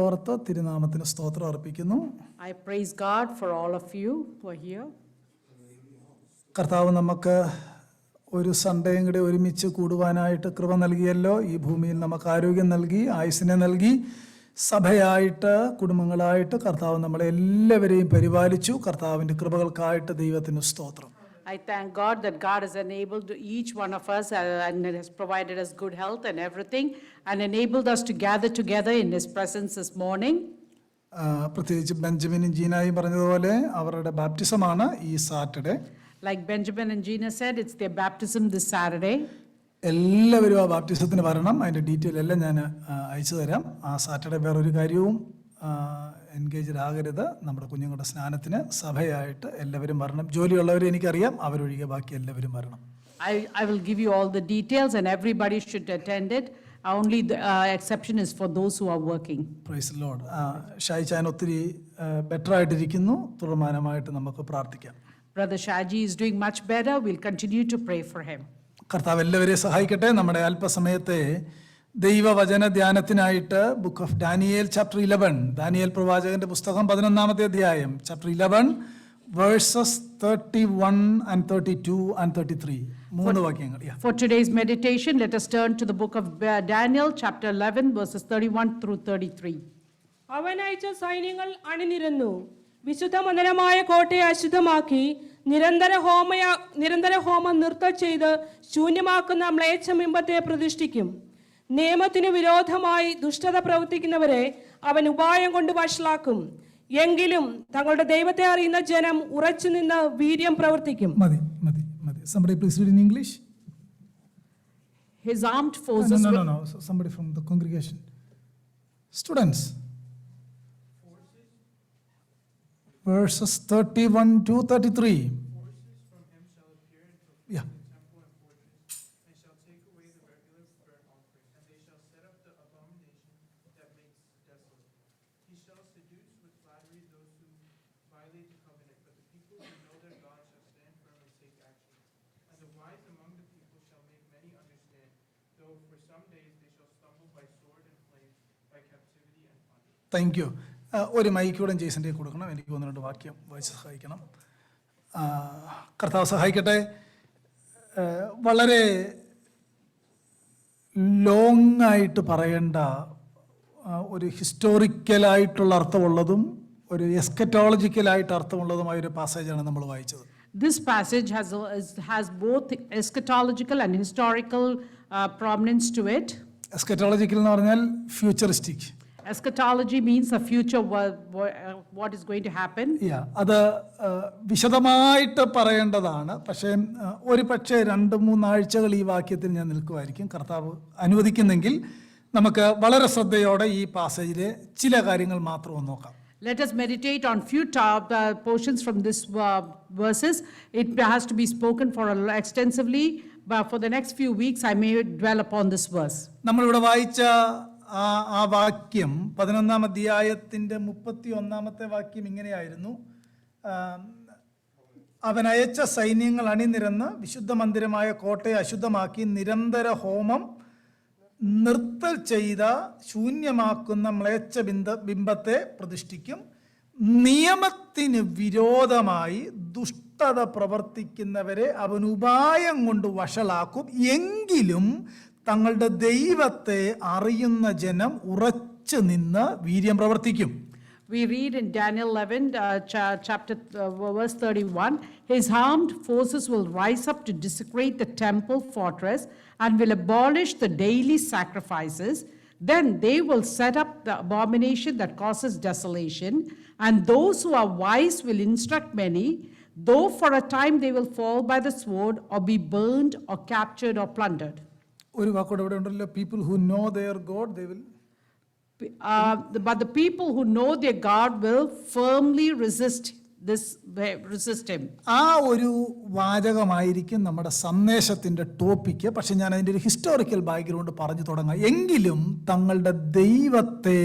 ഓർത്ത് തിരുനാമത്തിന് സ്തോത്രം അർപ്പിക്കുന്നു. I praise God for all of you who are here. കർത്താവ് നമുക്ക് ഒരു സൺഡേയും കൂടെ ഒരുമിച്ച് കൂടുവാനായിട്ട് കൃപ നൽകിയല്ലോ. ഈ ഭൂമിയിൽ നമുക്ക് ആരോഗ്യം നൽകി, ആയുസ്സിനെ നൽകി. സഭയായിട്ട്, കുടുംബങ്ങളായിട്ട് കർത്താവ് നമ്മളെ എല്ലാവരെയും പരിപാലിച്ചു. കർത്താവിൻ്റെ കൃപകൾക്കായിട്ട് ദൈവത്തിന് സ്തോത്രം. I thank God that God has enabled each one of us and has provided us good health and everything and enabled us to gather together in His presence this morning. പ്രത്യേകിച്ച് ബെഞ്ചമിനും ജീനായും പറഞ്ഞതുപോലെ അവരുടെ ബാപ്റ്റിസമാണ് ഈ Saturday. Like Benjamin and Gina said, it's their baptism this Saturday. എല്ലാവരും ആ ബാപ്റ്റിസത്തിന് വരണം. അതിൻ്റെ detail എല്ലാം ഞാൻ അയച്ചു തരാം. ആ സാറ്റർഡേ വേറൊരു കാര്യവും എൻഗേജ്ഡ് ആകരുത്. നമ്മുടെ കുഞ്ഞുങ്ങളുടെ സ്നാനത്തിന് സഭയായിട്ട് എല്ലാവരും വരണം. ജോലിയുള്ളവരെ എനിക്കറിയാം, അവരൊഴികെ ബാക്കി എല്ലാവരും വരണം. I will give you all the details and everybody should attend it. Only the exception is for those who are working. Praise the Lord. ഷായിച്ചാൻ ഒത്തിരി ബെറ്റർ ആയിട്ടിരിക്കുന്നു. തുടർമാനമായിട്ട് നമുക്ക് പ്രാർത്ഥിക്കാം. Brother Shaji is doing much better. We'll continue to pray for him. കർത്താവ് എല്ലാവരെയും സഹായിക്കട്ടെ. നമ്മുടെ അല്പസമയത്തെ ദൈവവചന ധ്യാനത്തിനായിട്ട് book of Daniel chapter 11, Daniel പ്രവാചകന്റെ പുസ്തകം 11-ാമത്തെ അധ്യായം, ചാപ്റ്റർ 11 വേഴ്സസ് 31 and 32 and 33. മൂന്ന് വാക്യങ്ങൾ. For today's meditation, let us turn to the book of Daniel, chapter 11, verses 31 through 33. അവൻ അയച്ച സൈന്യങ്ങൾ അണിനിരന്നു, വിശുദ്ധ മന്ദിരമായ കോട്ടയെ അശുദ്ധമാക്കി, നിരന്തര ഹോമം നിർത്തൽ ചെയ്ത് ശൂന്യമാക്കുന്ന മ്ലേച്ഛബിംബത്തെ പ്രതിഷ്ഠിക്കും. നിയമത്തിനു വിരോധമായി ദുഷ്ടത പ്രവർത്തിക്കുന്നവരെ അവൻ ഉപായം കൊണ്ട് വഷളാക്കും. എങ്കിലും തങ്ങളുടെ ദൈവത്തെ അറിയുന്ന ജനം ഉറച്ചു നിന്ന് വീര്യം പ്രവർത്തിക്കും. മതി. Somebody please read in English. His armed forces. No. Somebody from the congregation. Students. Verses 31 to 33. Yeah. Thank you. ഒരു മൈക്കൂടെ ജെയ്സൻ്റെ കൊടുക്കണം. എനിക്ക് 1-2 വാക്യം വായിച്ച് സഹായിക്കണം. കർത്താവ് സഹായിക്കട്ടെ. വളരെ ലോങ് ആയിട്ട് പറയേണ്ട ഒരു ഹിസ്റ്റോറിക്കലായിട്ടുള്ള അർത്ഥമുള്ളതും ഒരു എസ്കറ്റോളജിക്കലായിട്ട് അർത്ഥമുള്ളതുമായ ഒരു പാസേജാണ് നമ്മൾ വായിച്ചത്. This passage has both eschatological and historical prominence to it. Eschatological എന്ന് പറഞ്ഞാൽ futuristic. Eschatology means the future, what is going to happen. അത് വിശദമായിട്ട് പറയേണ്ടതാണ്. പക്ഷേ ഒരു പക്ഷേ 2-3 ആഴ്ചകൾ ഈ വാക്യത്തിൽ ഞാൻ നിൽക്കുമായിരിക്കും. കർത്താവ് അനുവദിക്കുന്നെങ്കിൽ നമുക്ക് വളരെ ശ്രദ്ധയോടെ ഈ പാസേജിലെ ചില കാര്യങ്ങൾ മാത്രം നോക്കാം. Let us meditate on few portions from this verses. It has to be spoken for extensively, but for the next few weeks I may dwell upon this verse. നമ്മളിവിടെ വായിച്ച ആ വാക്യം 11-ാം അധ്യായത്തിൻ്റെ 31-ാമത്തെ വാക്യം ഇങ്ങനെയായിരുന്നു. അവൻ അയച്ച സൈന്യങ്ങൾ അണിനിരന്ന് വിശുദ്ധ മന്ദിരമായ കോട്ടയെ അശുദ്ധമാക്കി നിരന്തര ഹോമം നിർത്തൽ ചെയ്ത ശൂന്യമാക്കുന്ന മ്ലേച്ഛബിംബത്തെ പ്രതിഷ്ഠിക്കും. നിയമത്തിന് വിരോധമായി ദുഷ്ടത പ്രവർത്തിക്കുന്നവരെ അവൻ ഉപായം കൊണ്ട് വഷളാക്കും. എങ്കിലും തങ്ങളുടെ ദൈവത്തെ അറിയുന്ന ജനം ഉറച്ചു നിന്ന് വീര്യം പ്രവർത്തിക്കും. We read in Daniel 11, chapter verse 31, his armed forces will rise up to desecrate the temple fortress and will abolish the daily sacrifices. Then they will set up the abomination that causes desolation, and those who are wise will instruct many, though for a time they will fall by the sword or be burned or captured or plundered. ഒരു വാക്കോടെ ഇവിടെ ഉണ്ടല്ലോ, people who know their God they will but the people who know their God will firmly resist him. ആ ഒരു വാചകമായിരിക്കും നമ്മുടെ സന്ദേശത്തിന്റെ topic. പക്ഷെ ഞാൻ അതിൻ്റെ ഒരു ഹിസ്റ്റോറിക്കൽ ബാക്ക്ഗ്രൗണ്ട് പറഞ്ഞു തുടങ്ങാം. എങ്കിലും തങ്ങളുടെ ദൈവത്തെ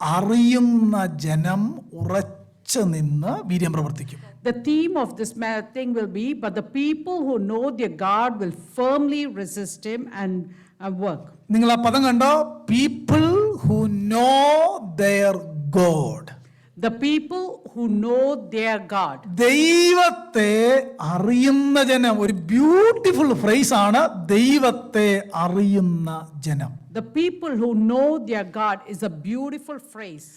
അറിയുന്ന ജനം ഉറച്ചു നിന്ന് വീര്യം പ്രവർത്തിക്കും. The theme of this thing will be, but the people who know their God will firmly resist him and work. നിങ്ങൾ ആ പദം കണ്ടോ? People who no there God. The people who know their God. ദൈവത്തെ അറിയുന്ന ജനം. ഒരു beautiful phrase ആണ്, ദൈവത്തെ അറിയുന്ന ജനം. The people who know their God is a beautiful phrase.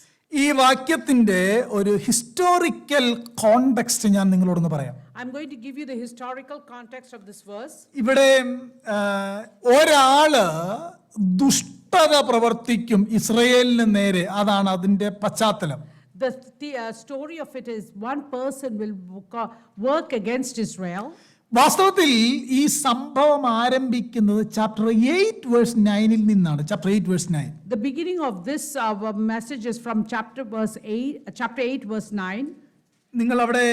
ഈ വാക്യത്തിന്റെ ഒരു ഹിസ്റ്റോറിക്കൽ കോണ്ടെക്സ്റ്റ് ഞാൻ നിങ്ങളോടൊന്ന് പറയാം. I'm going to give you the historical context of this verse. ഇവിടെ ഒരാള് ദുഷ്ടത പ്രവർത്തിക്കും ഇസ്രയേലിന് നേരെ. അതാണ് അതിന്റെ പശ്ചാത്തലം. The story of it is one person will work against Israel. വാസ്തവത്തിൽ ഈ സംഭവം ആരംഭിക്കുന്നത് ചാപ്റ്റർ 8 വേഴ്സ് 9 നിന്നാണ്. Chapter 8 verse 9. The beginning of this message is from chapter 8 verse 9. നിങ്ങൾ അവിടെ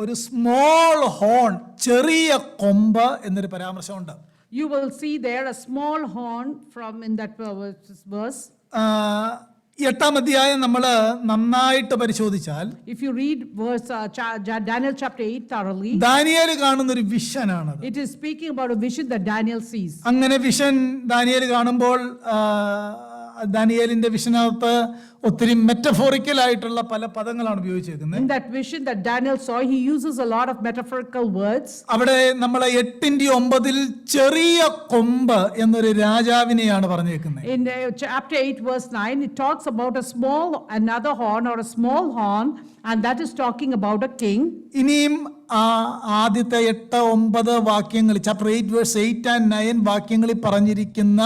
ഒരു സ്മോൾ ഹോൺ, ചെറിയ കൊമ്പ് എന്നൊരു പരാമർശമുണ്ട്. You will see there a small horn from in that verse. 8-ാം അധ്യായം നമ്മൾ നന്നായിട്ട് പരിശോധിച്ചാൽ, If you read verse Daniel chapter 8 thoroughly, Daniel കാണുന്ന ഒരു വിഷനാണ്. it is speaking about a vision that Daniel sees. അങ്ങനെ വിഷൻ ദാനിയേൽ കാണുമ്പോൾ ദാനിയേലിന്റെ വിഷനകത്ത് ഒത്തിരി മെറ്റഫോറിക്കൽ ആയിട്ടുള്ള പല പദങ്ങളാണ് ഉപയോഗിച്ചേക്കുന്നത്. In that vision that Daniel saw, he uses a lot of metaphorical words. അവിടെ നമ്മൾ 8:9 ചെറിയ കൊമ്പ് എന്നൊരു രാജാവിനെയാണ് പറഞ്ഞേക്കുന്നത്. In chapter 8 verse 9, it talks about another horn or a small horn, and that is talking about a king. ഇനിയും ആദ്യത്തെ 8-9 വാക്യങ്ങൾ, chapter 8 verse 8 and 9 വാക്യങ്ങളിൽ പറഞ്ഞിരിക്കുന്ന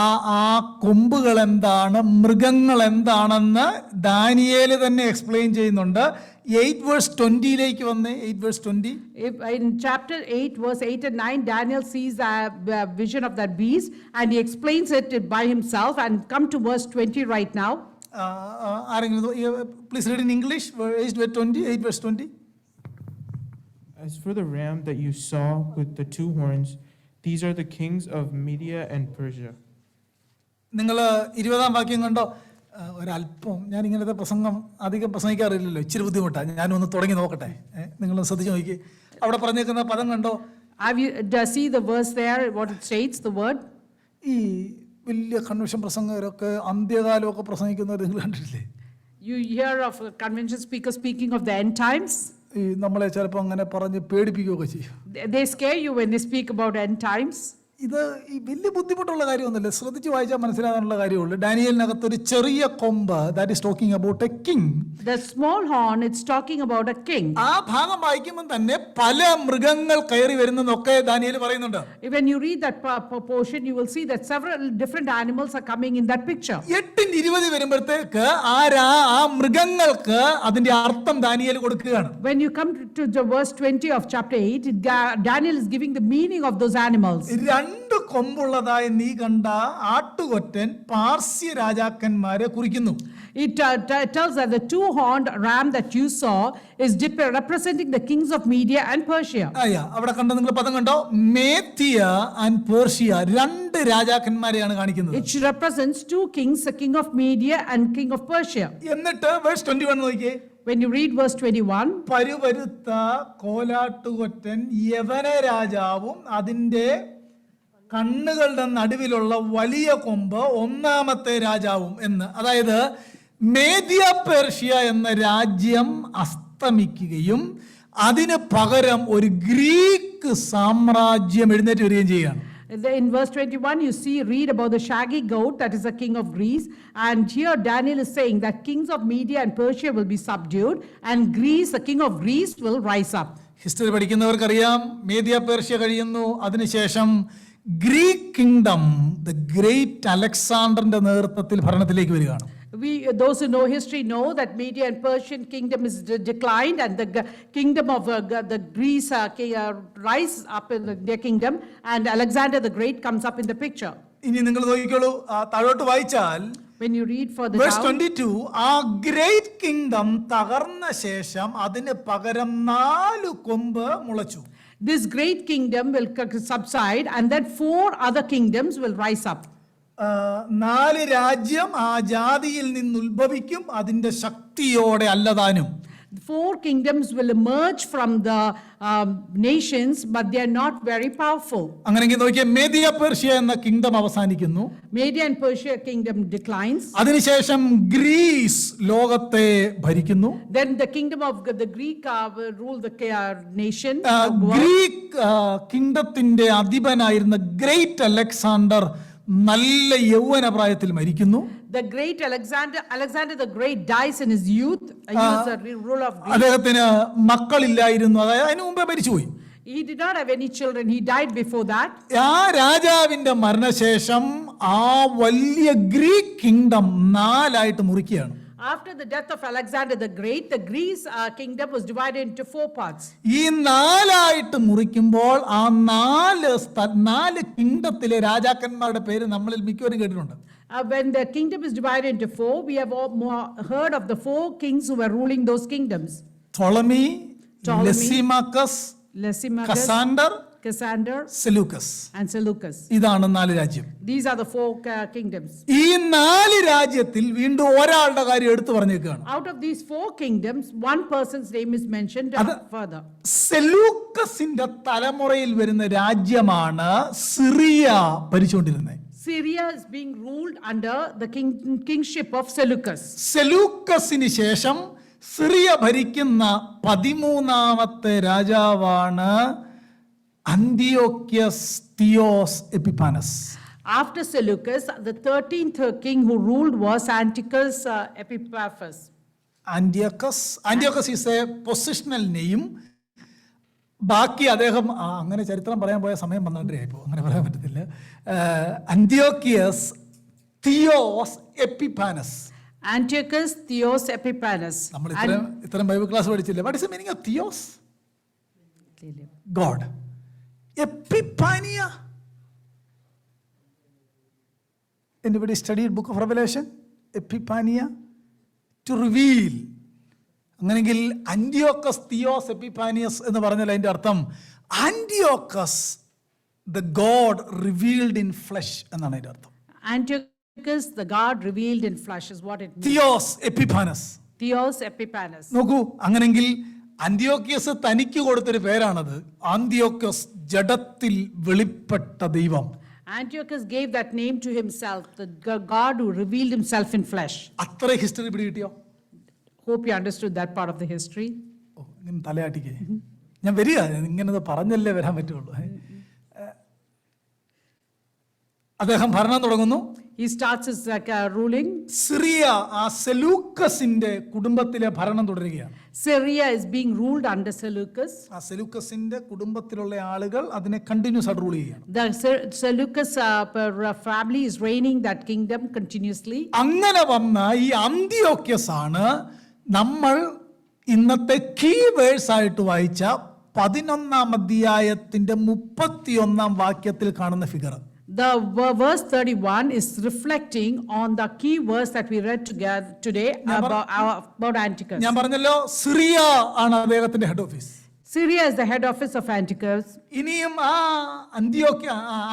ആ കൊമ്പുകൾ എന്താണ്, മൃഗങ്ങൾ എന്താണെന്ന് ദാനിയേൽ തന്നെ എക്സ്പ്ലെയിൻ ചെയ്യുന്നുണ്ട്. 8 വേഴ്സ് 20 വന്ന് 8 verse 20. In chapter 8 verse 8 and 9, Daniel sees a vision of that beast, and he explains it by himself. And come to verse 20 right now. Please read in English. 8 verse 20. As for the ram that you saw with the 2 horns, these are the kings of Media and Persia. നിങ്ങൾ 20-ാം വാക്യം കണ്ടോ? ഒരല്പം, ഞാൻ ഇങ്ങനത്തെ പ്രസംഗം അധികം പ്രസംഗിക്കാറില്ലല്ലോ, ഇച്ചിരി ബുദ്ധിമുട്ടാണ്. ഞാനൊന്ന് തുടങ്ങി നോക്കട്ടെ. നിങ്ങൾ ശ്രദ്ധിച്ച് നോക്കി, അവിടെ പറഞ്ഞേക്കുന്ന പദം കണ്ടോ? See the verse there, what it states, the word. ഈ വലിയ കൺവെൻഷൻ പ്രസംഗകരൊക്കെ അന്ത്യകാലമൊക്കെ പ്രസംഗിക്കുന്നവർ നിങ്ങൾ കണ്ടിട്ടില്ലേ? You hear of a convention speaker speaking of the end times. ഈ നമ്മളെ ചിലപ്പോൾ അങ്ങനെ പറഞ്ഞ് പേടിപ്പിക്കുകയൊക്കെ ചെയ്യും. They scare you when they speak about end times. ഇത് ഈ വലിയ ബുദ്ധിമുട്ടുള്ള കാര്യമൊന്നുമില്ല, ശ്രദ്ധിച്ച് വായിച്ചാൽ മനസ്സിലാകാനുള്ള കാര്യമുള്ളൂ. ഡാനിയേലിനകത്ത് ഒരു ചെറിയ കൊമ്പ്, that is talking about A king. The small horn, it's talking about a king. ആ ഭാഗം വായിക്കുമ്പോൾ തന്നെ പല മൃഗങ്ങൾ കയറി വരുന്നതൊക്കെ ദാനിയേൽ പറയുന്നുണ്ട്. When you read that portion, you will see that several different animals are coming in that picture. 8:20 വരുമ്പോഴത്തേക്ക് ആ മൃഗങ്ങൾക്ക് അതിന്റെ അർത്ഥം ദാനിയേൽ കൊടുക്കുകയാണ്. When you come to the verse 20 of chapter 8, Daniel is giving the meaning of those animals. 2 കൊമ്പുള്ളതായി നീ കണ്ട ആട്ടുകൊറ്റൻ പാർസ്യ രാജാക്കന്മാരെ കുറിക്കുന്നു. It tells that the 2-horned ram that you saw is representing the kings of Media and Persia. അവിടെ കണ്ട നിങ്ങൾ പദം കണ്ടോ? മേത്തിയ and Persia, 2 രാജാക്കന്മാരെയാണ് കാണിക്കുന്നത്. It represents 2 kings, the king of Media and king of Persia. എന്നിട്ട് വേഴ്സ് 21 നോക്കിയേ. When you read verse 21, പരുപരുത്ത കോലാട്ടുകൊറ്റൻ യവന രാജാവും അതിന്റെ കണ്ണുകളുടെ നടുവിലുള്ള വലിയ കൊമ്പ് 1-ാമത്തെ രാജാവും എന്ന്. അതായത് മേദ്യ പേർഷ്യ എന്ന രാജ്യം അസ്തമിക്കുകയും അതിന് പകരം ഒരു ഗ്രീക്ക് സാമ്രാജ്യം എഴുന്നേറ്റ് വരികയും ചെയ്യുകയാണ്. in verse 21, read about the shaggy goat that is the king of Greece. And here Daniel is saying that kings of Media and Persia will be subdued, and Greece, the king of Greece, will rise up. History പഠിക്കുന്നവർക്കറിയാം, Media Persia കഴിയുന്നു. അതിനുശേഷം Greek kingdom, the great അലക്സാണ്ടറിന്റെ നേതൃത്വത്തിൽ ഭരണത്തിലേക്ക് വരികയാണ്. Those who know history know that Media and Persian kingdom is declined, and the kingdom of the Greece rise up in their kingdom, and Alexander the Great comes up in the picture. ഇനി നിങ്ങൾ നോക്കിക്കോളൂ, താഴോട്ട് വായിച്ചാൽ When you read further verse down, 22, ആ great kingdom തകർന്ന ശേഷം അതിന് പകരം 4 കൊമ്പ് മുളച്ചു. this great kingdom will subside, and then 4 other kingdoms will rise up. 4 രാജ്യം ആ ജാതിയിൽ നിന്ന് ഉത്ഭവിക്കും, അതിന്റെ ശക്തിയോടെ അല്ലതാനും. Four kingdoms will emerge from the nations, but they are not very powerful. അങ്ങനെയെങ്കിൽ നോക്കിയാൽ മേദിയ പേർഷ്യ എന്ന കിങ്ഡം അവസാനിക്കുന്നു. Media and Persia kingdom declines. അതിനുശേഷം ഗ്രീസ് ലോകത്തെ ഭരിക്കുന്നു. Then the kingdom of the Greek will rule the nation. world. Greek കിങ്ഡത്തിന്റെ അധിപനായിരുന്ന great Alexander നല്ല യൗവന പ്രായത്തിൽ മരിക്കുന്നു. The great Alexander the Great dies in his youth. He was the ruler of Greece. അദ്ദേഹത്തിന് മക്കളില്ലായിരുന്നു, അതായത് അതിനു മുമ്പേ മരിച്ചുപോയി. He did not have any children. He died before that. ആ രാജാവിന്റെ മരണശേഷം ആ വലിയ ഗ്രീക്ക് കിങ്ഡം നാലായിട്ട് മുറിക്കുകയാണ്. After the death of Alexander the Great, the Greece kingdom was divided into 4 parts. ഈ നാലായിട്ട് മുറിക്കുമ്പോൾ ആ നാല് കിങ്ഡത്തിലെ രാജാക്കന്മാരുടെ പേര് നമ്മളിൽ മിക്കവരും കേട്ടിട്ടുണ്ട്. When the kingdom is divided into 4, we have heard of the 4 kings who were ruling those kingdoms. Ptolemy, Ptolemy, ലെസിമാക്കസ്, Lysimachus, കസാൻഡർ, Cassander, Seleucus. and Seleucus. ഇതാണ് 4 രാജ്യം. These are the 4 kingdoms. ഈ 4 രാജ്യത്തിൽ വീണ്ടും ഒരാളുടെ കാര്യം എടുത്തു പറഞ്ഞേക്കാണ്. Out of these 4 kingdoms, one person's name is mentioned further. സെലൂക്കസിന്റെ തലമുറയിൽ വരുന്ന രാജ്യമാണ് സിറിയ ഭരിച്ചുകൊണ്ടിരുന്നത്. Syria is being ruled under the kingship of Seleucus. സെലൂക്കസിന് ശേഷം സിറിയ ഭരിക്കുന്ന 13ാമത്തെ രാജാവാണ് Antiochus Theos Epiphanes. After Seleucus, the 13th king who ruled was Antiochus Epiphanes. Antiochus is a positional name. ബാക്കി അദ്ദേഹം അങ്ങനെ ചരിത്രം പറയാൻ പോയ സമയം 12 ആയിപ്പോ, അങ്ങനെ പറയാൻ പറ്റത്തില്ല. Antiochus Theos Epiphanes. Antiochus Theos Epiphanes. നമ്മൾ ഇത്തരം ബൈബിൾ ക്ലാസ് പഠിച്ചില്ലേ? What is the meaning of Theos? God. Epiphania. Anybody studied book of Revelation? Epiphania, to reveal. അങ്ങനെങ്കിൽ അന്റിയോക്കസ് തിയോസ് എപ്പിഫാനിയസ് എന്ന് പറഞ്ഞാൽ അതിന്റെ അർത്ഥം Antiochus the God revealed in flesh എന്നാണ് അതിന്റെ അർത്ഥം. Antiochus, the God revealed in flesh is what it means. Theos Epiphanes. Theos Epiphanes. നോക്കൂ, അങ്ങനെങ്കിൽ അന്ത്യോക്യസ് തനിക്ക് കൊടുത്തൊരു പേരാണത്. ആന്തിയോക്കസ് ജഡത്തിൽ വെളിപ്പെട്ട ദൈവം. Antiochus gave that name to himself, the God who revealed himself in flesh. അത്ര history പിടി കിട്ടിയോ? Hope you understood that part of the history. ഓ, ഇങ്ങനെ തലയാട്ടിക്കേ. ഞാൻ വരിക, ഇങ്ങനെ പറഞ്ഞല്ലേ വരാൻ പറ്റുള്ളൂ. അദ്ദേഹം ഭരണം തുടങ്ങുന്നു. He starts his ruling. Syria ആ സെലൂക്കസിന്റെ കുടുംബത്തിലെ ഭരണം തുടരുകയാണ്. Syria is being ruled under Seleucus. ആ സെലൂക്കസിന്റെ കുടുംബത്തിലുള്ള ആളുകൾ അതിനെ കണ്ടിന്യൂസ് ആയിട്ട് റൂൾ ചെയ്യുകയാണ്. The Seleucus family is reigning that kingdom continuously. അങ്ങനെ വന്ന ഈ അന്തിയോക്യസ് ആണ് നമ്മൾ ഇന്നത്തെ കീ വേഴ്സ് ആയിട്ട് വായിച്ച 11-ാം അധ്യായത്തിന്റെ 31-ാം വാക്യത്തിൽ കാണുന്ന figure. The verse 31 is reflecting on the key verse that we read together today about Antiochus. ഞാൻ പറഞ്ഞല്ലോ, സിറിയ ആണ് അദ്ദേഹത്തിന്റെ head office. Syria is the head office of Antiochus. ഇനിയും ആ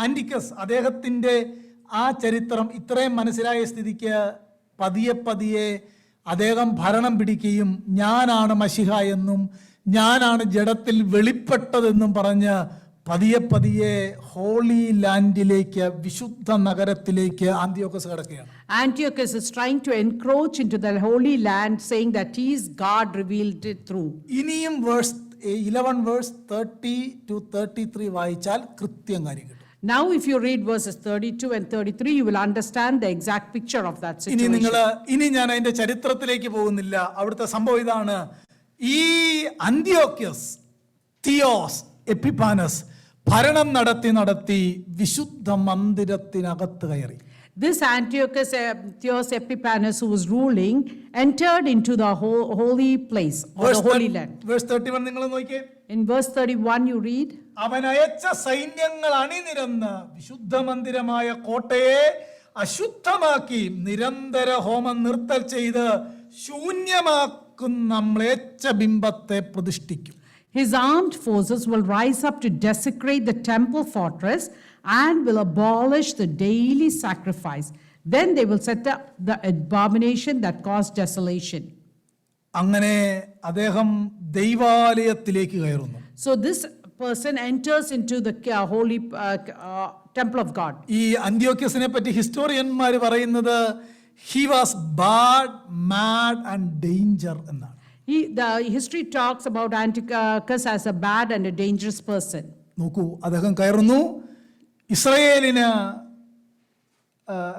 ആന്റിക്കസ് അദ്ദേഹത്തിന്റെ ആ ചരിത്രം ഇത്രയും മനസ്സിലായ സ്ഥിതിക്ക് പതിയെ അദ്ദേഹം ഭരണം പിടിക്കുകയും ഞാനാണ് മശിഹ എന്നും ഞാനാണ് ജഡത്തിൽ വെളിപ്പെട്ടതെന്നും പറഞ്ഞ് പതിയെ ഹോളി ലാൻഡിലേക്ക്, വിശുദ്ധ നഗരത്തിലേക്ക് ആന്റിയോക്കസ് കടക്കുകയാണ്. Antiochus is trying to encroach into the holy land, saying that he is God revealed it through. ഇനിയും വേഴ്സ് 11 വേഴ്സ് 30 to 33 വായിച്ചാൽ കൃത്യം കാര്യം കിട്ടും. Now if you read verses 32 and 33, you will understand the exact picture of that situation. ഇനി ഞാൻ അതിന്റെ ചരിത്രത്തിലേക്ക് പോകുന്നില്ല. അവിടുത്തെ സംഭവം ഇതാണ്. ഈ അന്ത്യോക്യസ് തിയോസ് എപ്പിഫാനസ് ഭരണം നടത്തി വിശുദ്ധ മന്ദിരത്തിനകത്ത് കയറി. This Antiochus Theos Epiphanes, who was ruling, entered into the holy place or the holy land. Verse 31 നിങ്ങൾ നോക്കിയേ. In verse 31 you read, അവൻ അയച്ച സൈന്യങ്ങൾ അണിനിരന്ന് വിശുദ്ധ മന്ദിരമായ കോട്ടയെ അശുദ്ധമാക്കി നിരന്തര ഹോമം നിർത്തൽ ചെയ്ത് ശൂന്യമാക്കുന്ന മ്ലേച്ഛ ബിംബത്തെ പ്രതിഷ്ഠിക്കും. his armed forces will rise up to desecrate the temple fortress and will abolish the daily sacrifice. Then they will set up the abomination that caused desolation. അങ്ങനെ അദ്ദേഹം ദൈവാലയത്തിലേക്ക് കയറുന്നു. So this person enters into the holy temple of God. ഈ അന്ത്യോക്യസിനെ പറ്റി ഹിസ്റ്റോറിയന്മാർ പറയുന്നത് he was bad, mad and danger എന്നാണ്. The history talks about Antiochus as a bad and a dangerous person. നോക്കൂ, അദ്ദേഹം കയറുന്നു, ഇസ്രയേലിന്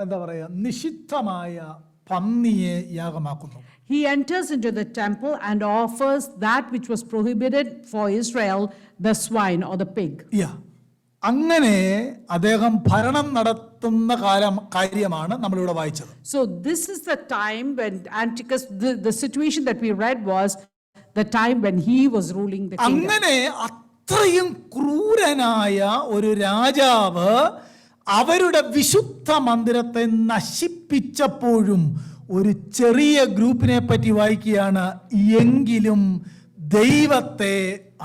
എന്താ പറയുക, നിഷിദ്ധമായ പന്നിയെ യാഗമാക്കുന്നു. He enters into the temple and offers that which was prohibited for Israel, the swine or the pig. അങ്ങനെ അദ്ദേഹം ഭരണം നടത്തുന്ന കാര്യമാണ് നമ്മളിവിടെ വായിച്ചത്. So this is the time when Antiochus, the situation that we read was the time when he was ruling the kingdom. അങ്ങനെ അത്രയും ക്രൂരനായ ഒരു രാജാവ് അവരുടെ വിശുദ്ധ മന്ദിരത്തെ നശിപ്പിച്ചപ്പോഴും ഒരു ചെറിയ ഗ്രൂപ്പിനെ പറ്റി വായിക്കുകയാണ്, എങ്കിലും ദൈവത്തെ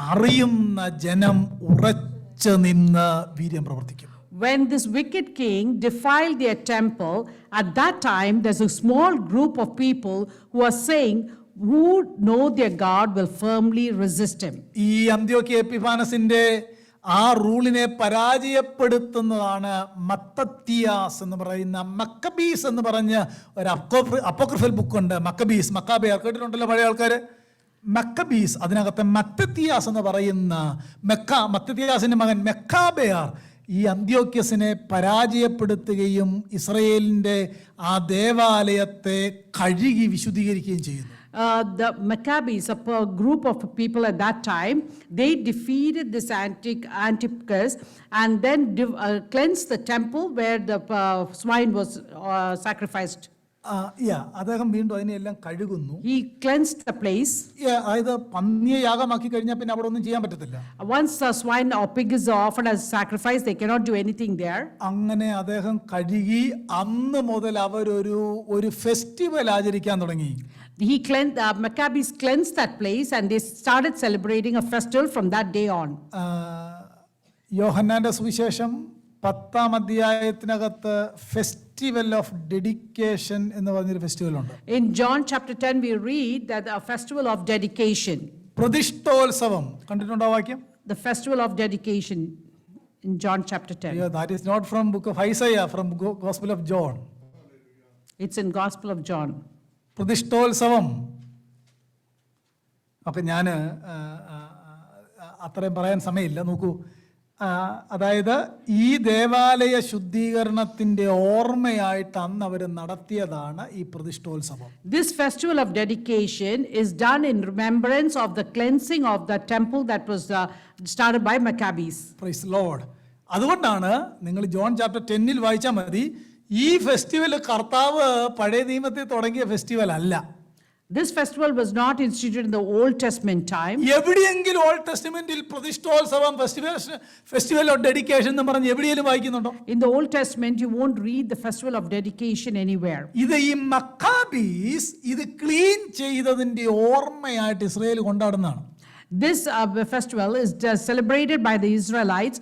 അറിയുന്ന ജനം ഉറച്ചു നിന്ന് വീര്യം പ്രവർത്തിക്കും. When this wicked king defiled their temple, at that time there's a small group of people who are saying, who know their God will firmly resist him. ഈ അന്ത്യോക്യ എപ്പിഫാനസിന്റെ ആ റൂളിനെ പരാജയപ്പെടുത്തുന്നതാണ് മത്തത്തിയാസ് എന്ന് പറയുന്ന മക്കബീസ് എന്ന് പറഞ്ഞ ഒരു അപ്പോക്രിഫൽ ബുക്കുണ്ട്. മക്കാബേയർ കേട്ടിട്ടുണ്ടല്ലോ പഴയ ആൾക്കാർ. മക്കബീസ്, അതിനകത്തെ മത്തത്തിയാസ് എന്ന് പറയുന്ന മത്തത്തിയാസിന്റെ മകൻ മെക്കാബേയർ ഈ അന്ത്യോക്യസിനെ പരാജയപ്പെടുത്തുകയും ഇസ്രയേലിന്റെ ആ ദേവാലയത്തെ കഴുകി വിശുദ്ധീകരിക്കുകയും ചെയ്യുന്നു. The Maccabees, a group of people at that time, they defeated this Antiochus and then cleansed the temple where the swine was sacrificed. അദ്ദേഹം വീണ്ടും അതിനെല്ലാം കഴുകുന്നു. He cleansed the place. അതായത് പന്നിയെ യാഗമാക്കി കഴിഞ്ഞാൽ പിന്നെ അവിടെ ഒന്നും ചെയ്യാൻ പറ്റത്തില്ല. Once a swine or pig is offered as sacrifice, they cannot do anything there. അങ്ങനെ അദ്ദേഹം കഴുകി അന്ന് മുതൽ ഒരു ഫെസ്റ്റിവൽ ആചരിക്കാൻ തുടങ്ങി. Maccabees cleansed that place and they started celebrating a festival from that day on. യോഹന്നാന്റെ സുവിശേഷം 10-ാം അധ്യായത്തിനകത്ത് ഫെസ്റ്റിവൽ ഓഫ് ഡെഡിക്കേഷൻ എന്ന് പറഞ്ഞൊരു ഫെസ്റ്റിവൽ ഉണ്ട്. In John chapter 10 we read that a festival of dedication. പ്രതിഷ്ഠോത്സവം കണ്ടിട്ടുണ്ടോ വാക്യം? The festival of dedication in John chapter 10. Yeah, that is not from book of Isaiah, from Gospel of John. It's in Gospel of John. പ്രതിഷ്ഠോത്സവം. അപ്പം ഞാൻ അത്രയും പറയാൻ സമയമില്ല. നോക്കൂ, അതായത് ഈ ദേവാലയ ശുദ്ധീകരണത്തിന്റെ ഓർമ്മയായിട്ട് അന്ന് അവർ നടത്തിയതാണ് ഈ പ്രതിഷ്ഠോത്സവം. This festival of dedication is done in remembrance of the cleansing of the temple that was started by Maccabees. Praise the Lord. അതുകൊണ്ടാണ് നിങ്ങൾ ജോൺ ചാപ്റ്റർ 10 വായിച്ചാൽ മതി, ഈ ഫെസ്റ്റിവൽ കർത്താവ് പഴയ നിയമത്തിൽ തുടങ്ങിയ ഫെസ്റ്റിവൽ അല്ല. This festival was not instituted in the Old Testament time. എവിടെയെങ്കിലും ഓൾഡ് ടെസ്റ്റമെന്റിൽ പ്രതിഷ്ഠോത്സവം ഫെസ്റ്റിവൽ ഓഫ് ഡെഡിക്കേഷൻ എന്ന് പറഞ്ഞ് എവിടെയെങ്കിലും വായിക്കുന്നുണ്ടോ? In the Old Testament you won't read the festival of dedication anywhere. ഇത് ഈ മക്കാബീസ് ഇത് ക്ലീൻ ചെയ്തതിന്റെ ഓർമ്മയായിട്ട് Israel കൊണ്ടാടുന്നതാണ്. This festival is celebrated by the Israelites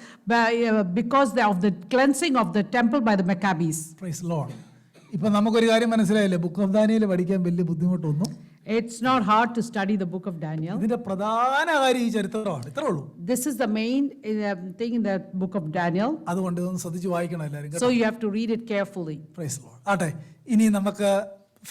because of the cleansing of the temple by the Maccabees. Praise the Lord. ഇപ്പൊ നമുക്കൊരു കാര്യം മനസ്സിലായില്ലേ, book of Daniel പഠിക്കാൻ വലിയ ബുദ്ധിമുട്ടൊന്നും. It's not hard to study the book of Daniel. ഇതിന്റെ പ്രധാന കാര്യം ഈ ചരിത്രമാണ്, ഇത്രേ ഉള്ളൂ. This is the main thing in the book of Daniel. അതുകൊണ്ട് ഇതൊന്ന് ശ്രദ്ധിച്ച് വായിക്കണം എല്ലാവരും. So you have to read it carefully. Praise the Lord. ആട്ടെ, ഇനി നമുക്ക്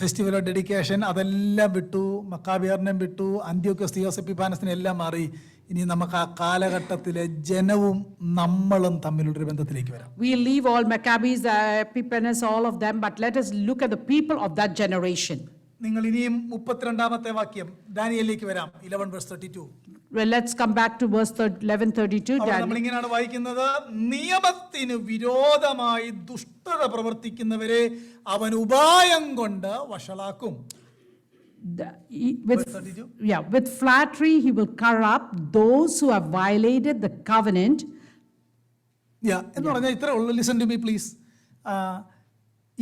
ഫെസ്റ്റിവൽ ഓഫ് ഡെഡിക്കേഷൻ അതെല്ലാം വിട്ടു, മക്കാബിയറിനെയും വിട്ടു, അന്ത്യോക്യസ് തിയോസ് എപ്പിഫാനസിനെ എല്ലാം മാറി. ഇനി നമുക്ക് ആ കാലഘട്ടത്തിലെ ജനവും നമ്മളും തമ്മിലുള്ളൊരു ബന്ധത്തിലേക്ക് വരാം. We leave all Maccabees, Epiphanes, all of them, but let us look at the people of that generation. നിങ്ങൾ ഇനിയും 32-ാമത്തെ വാക്യം ദാനിയേലിലേക്ക് വരാം. 11:32. Well, let's come back to verse 11:32. നമ്മൾ ഇങ്ങനെയാണ് വായിക്കുന്നത്, നിയമത്തിന് വിരോധമായി ദുഷ്ടത പ്രവർത്തിക്കുന്നവരെ അവൻ ഉപായം കൊണ്ട് വഷളാക്കും. With flattery he will corrupt those who have violated the covenant. എന്ന് പറഞ്ഞാൽ ഇത്രേ ഉള്ളൂ. Listen to me please.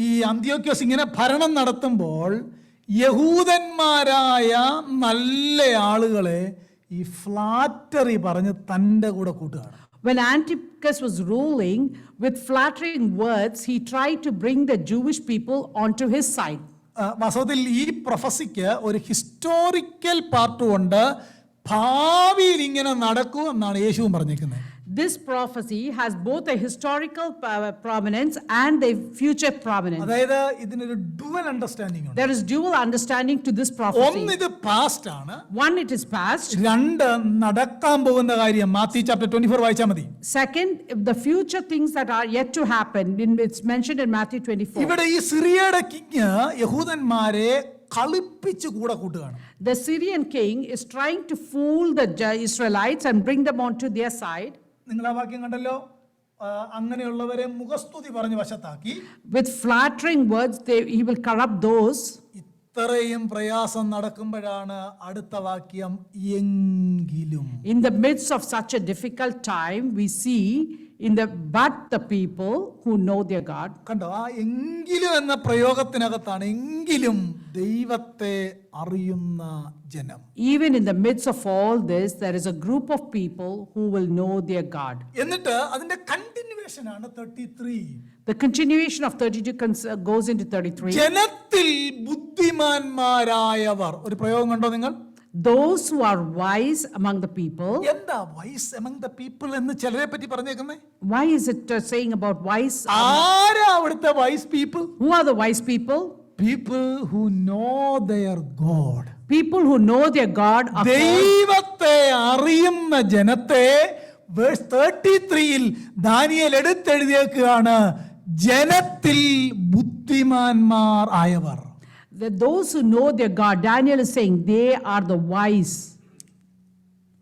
ഈ അന്ത്യോക്യോസ് ഇങ്ങനെ ഭരണം നടത്തുമ്പോൾ യഹൂദന്മാരായ നല്ല ആളുകളെ ഈ ഫ്ലാറ്ററി പറഞ്ഞ് തൻ്റെ കൂടെ കൂട്ടുകയാണ്. When Antiochus was ruling, with flattering words he tried to bring the Jewish people onto his side. വാസ്തവത്തിൽ ഈ പ്രൊഫസിക്ക് ഒരു ഹിസ്റ്റോറിക്കൽ പാർട്ടും ഉണ്ട്. ഭാവിയിൽ ഇങ്ങനെ നടക്കൂ എന്നാണ് യേശുവും പറഞ്ഞേക്കുന്നത്. This prophecy has both a historical prominence and a future prominence. അതായത് ഇതിനൊരു ഡുവൽ അണ്ടർസ്റ്റാൻഡിംഗ് ഉണ്ട്. There is dual understanding to this prophecy. ഒന്ന്, ഇത് പാസ്റ്റ് ആണ്. One, it is past. രണ്ട്, നടക്കാൻ പോകുന്ന കാര്യം. മാത്യു ചാപ്റ്റർ 24 വായിച്ചാൽ മതി. Second, the future things that are yet to happen. It's mentioned in Matthew 24. ഇവിടെ ഈ സിറിയയുടെ കിങ് യഹൂദന്മാരെ കളിപ്പിച്ച് കൂടെ കൂട്ടുകയാണ്. The Syrian king is trying to fool the Israelites and bring them onto their side. നിങ്ങൾ ആ വാക്യം കണ്ടല്ലോ. അങ്ങനെയുള്ളവരെ മുഖസ്തുതി പറഞ്ഞ് വശത്താക്കി. With flattering words, he will corrupt those. ഇത്രയും പ്രയാസം നടക്കുമ്പോഴാണ് അടുത്ത വാക്യം എങ്കിലും. In the midst of such a difficult time, we see but the people who know their God. കണ്ടോ, ആ എങ്കിലും എന്ന പ്രയോഗത്തിനകത്താണ് എങ്കിലും ദൈവത്തെ അറിയുന്ന ജനം. Even in the midst of all this, there is a group of people who will know their God. എന്നിട്ട് അതിന്റെ കണ്ടിന്യൂവേഷൻ ആണ് 33. The continuation of 32 goes into 33. ജനത്തിൽ ബുദ്ധിമാന്മാരായവർ. ഒരു പ്രയോഗം കണ്ടോ നിങ്ങൾ? Those who are wise among the people. എന്താ vice among the people എന്ന് ചിലരെ പറ്റി പറഞ്ഞേക്കുന്നേ? Why is it saying about wise? ആരാ അവിടുത്തെ wise people? Who are the wise people? People who know their God. People who know their God are called. ദൈവത്തെ അറിയുന്ന ജനത്തെ verse 33-ൽ Daniel എടുത്തെഴുതിയേക്കുകയാണ്, ജനത്തിൽ ബുദ്ധിമാന്മാർ ആയവർ. Those who know their God, Daniel is saying they are the wise.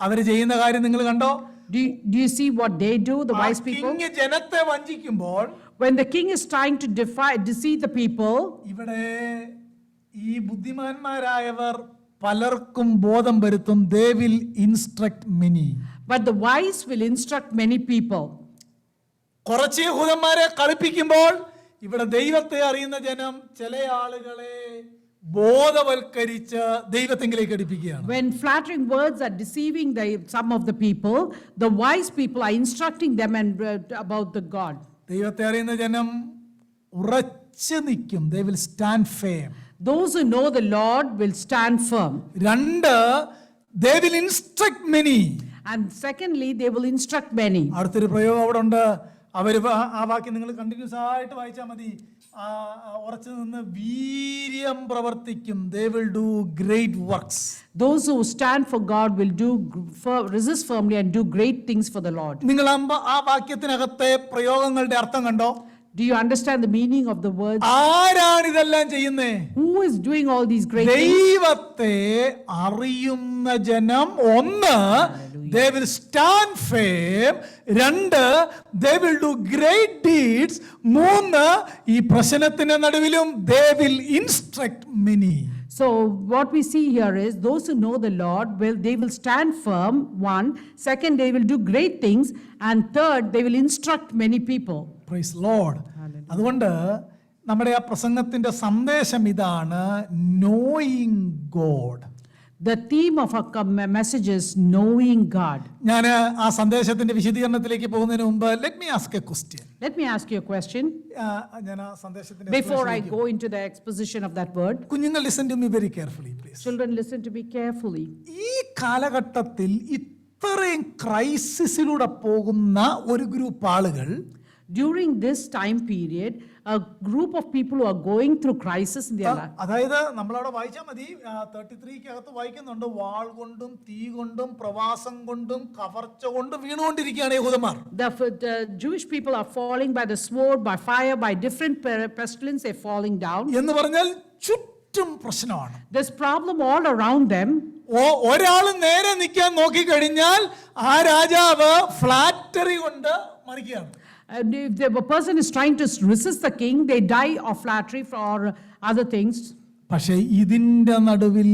അവർ ചെയ്യുന്ന കാര്യം നിങ്ങൾ കണ്ടോ? Do you see what they do, the wise people? King ജനത്തെ വഞ്ചിക്കുമ്പോൾ, When the king is trying to deceive the people, ഇവിടെ ഈ ബുദ്ധിമാന്മാരായവർ പലർക്കും ബോധം വരുത്തും. They will instruct many. but the wise will instruct many people. കുറച്ച് യഹൂദന്മാരെ കളിപ്പിക്കുമ്പോൾ ഇവിടെ ദൈവത്തെ അറിയുന്ന ജനം ചില ആളുകളെ ബോധവൽക്കരിച്ച് ദൈവത്തെങ്കിലേക്ക് അടുപ്പിക്കുകയാണ്. When flattering words are deceiving some of the people, the wise people are instructing them about the God. ദൈവത്തെ അറിയുന്ന ജനം ഉറച്ചു നിൽക്കും. They will stand firm. Those who know the Lord will stand firm. രണ്ട്, they will instruct many. And secondly, they will instruct many. അടുത്തൊരു പ്രയോഗം അവിടെ ഉണ്ട്. ആ വാക്യം നിങ്ങൾ കണ്ടിന്യൂസ് ആയിട്ട് വായിച്ചാൽ മതി. ഉറച്ചു നിന്ന് വീര്യം പ്രവർത്തിക്കും. They will do great works. Those who stand for God will resist firmly and do great things for the Lord. നിങ്ങൾ ആ വാക്യത്തിനകത്തെ പ്രയോഗങ്ങളുടെ അർത്ഥം കണ്ടോ? Do you understand the meaning of the words? ആരാണ് ഇതെല്ലാം ചെയ്യുന്നേ? Who is doing all these great things? ദൈവത്തെ അറിയുന്ന ജനം. ഒന്ന്, they will stand firm. രണ്ട്, they will do great deeds. മൂന്ന്, ഈ പ്രശ്നത്തിന്റെ നടുവിലും they will instruct many. So what we see here is those who know the Lord they will stand firm. One, second, they will do great things, and third, they will instruct many people. Praise Lord. അതുകൊണ്ട് നമ്മുടെ ആ പ്രസംഗത്തിന്റെ സന്ദേശം ഇതാണ്, knowing God. The theme of our message is knowing God. ഞാൻ ആ സന്ദേശത്തിന്റെ വിശദീകരണത്തിലേക്ക് പോകുന്നതിന് മുമ്പ് let me ask a question. Let me ask you a question ഞാൻ ആ സന്ദേശത്തിന്റെ before I go into the exposition of that word. കുഞ്ഞുങ്ങൾ listen to me very carefully please. Children, listen to me carefully. ഈ കാലഘട്ടത്തിൽ ഇത്രയും ക്രൈസിസിലൂടെ പോകുന്ന ഒരു group ആളുകൾ, During this time period, a group of people who are going through crisis in their life. അതായത് നമ്മളവിടെ വായിച്ചാൽ മതി, 33-ക്കകത്ത് വായിക്കുന്നുണ്ട്, വാൾ കൊണ്ടും തീ കൊണ്ടും പ്രവാസം കൊണ്ടും കവർച്ച കൊണ്ടും വീണുകൊണ്ടിരിക്കുകയാണ് യഹൂദന്മാർ. The Jewish people are falling by the sword, by fire, by different pestilence, they're falling down. എന്ന് പറഞ്ഞാൽ ചുറ്റും പ്രശ്നമാണ്. There's problem all around them. ഒരാൾ നേരെ നിൽക്കാൻ നോക്കിക്കഴിഞ്ഞാൽ ആ രാജാവ് ഫ്ലാറ്ററി കൊണ്ട് മരിക്കുകയാണ്. And if the person is trying to resist the king, they die of flattery or other things. പക്ഷേ ഇതിന്റെ നടുവിൽ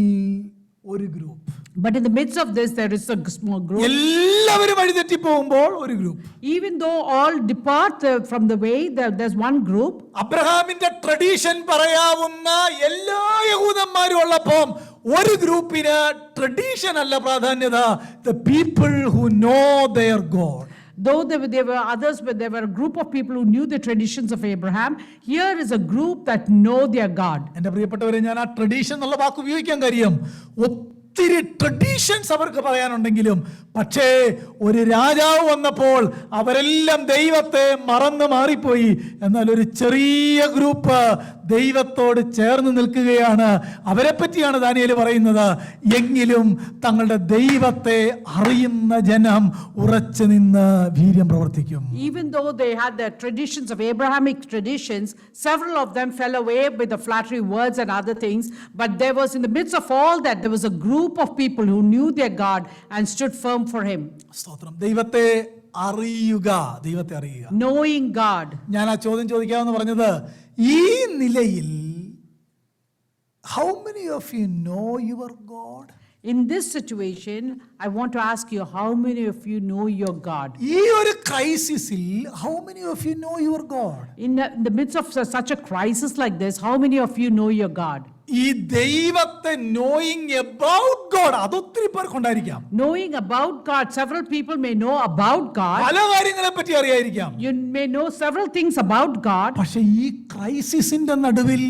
ഒരു group. But in the midst of this, there is a small group. എല്ലാവരും വഴിതെറ്റി പോകുമ്പോൾ ഒരു group. Even though all depart from the way, there's one group. അബ്രഹാമിന്റെ tradition പറയാവുന്ന എല്ലാ യഹൂദന്മാരും ഉള്ളപ്പോൾ ഒരു ഗ്രൂപ്പിന് ട്രഡീഷൻ അല്ല പ്രാധാന്യത, the people who know their God. Though there were others, but there were a group of people who knew the traditions of Abraham, here is a group that know their God. എൻ്റെ പ്രിയപ്പെട്ടവരെ, ഞാൻ ആ tradition എന്നുള്ള വാക്ക് ഉപയോഗിക്കാൻ കാര്യം ഒത്തിരി traditions അവർക്ക് പറയാനുണ്ടെങ്കിലും പക്ഷേ ഒരു രാജാവ് വന്നപ്പോൾ അവരെല്ലാം ദൈവത്തെ മറന്നു മാറിപ്പോയി. എന്നാൽ ഒരു ചെറിയ ഗ്രൂപ്പ് ദൈവത്തോട് ചേർന്ന് നിൽക്കുകയാണ്. അവരെ പറ്റിയാണ് ദാനിയേൽ പറയുന്നത്. എങ്കിലും തങ്ങളുടെ ദൈവത്തെ അറിയുന്ന ജനം ഉറച്ചു നിന്ന് വീര്യം പ്രവർത്തിക്കും. Even though they had the traditions of Abrahamic traditions, several of them fell away with the flattery words and other things. But there was, in the midst of all that, there was a group of people who knew their God and stood firm for him. സ്തോത്രം. ദൈവത്തെ അറിയുക, ദൈവത്തെ അറിയുക. Knowing God. ഞാൻ ആ ചോദ്യം ചോദിക്കാമെന്ന് പറഞ്ഞത്, ഈ നിലയിൽ how many of you know your God? In this situation, I want to ask you, how many of you know your God? ഈ ഒരു ക്രൈസിസിൽ how many of you know your God? In the midst of such a crisis like this, how many of you know your God? ഈ ദൈവത്തെ knowing about God അതൊത്തിരി പേർക്കുണ്ടായിരിക്കാം. Knowing about God, several people may know about God. പല കാര്യങ്ങളെ പറ്റി അറിയായിരിക്കാം. You may know several things about God. പക്ഷെ ഈ ക്രൈസിസിന്റെ നടുവിൽ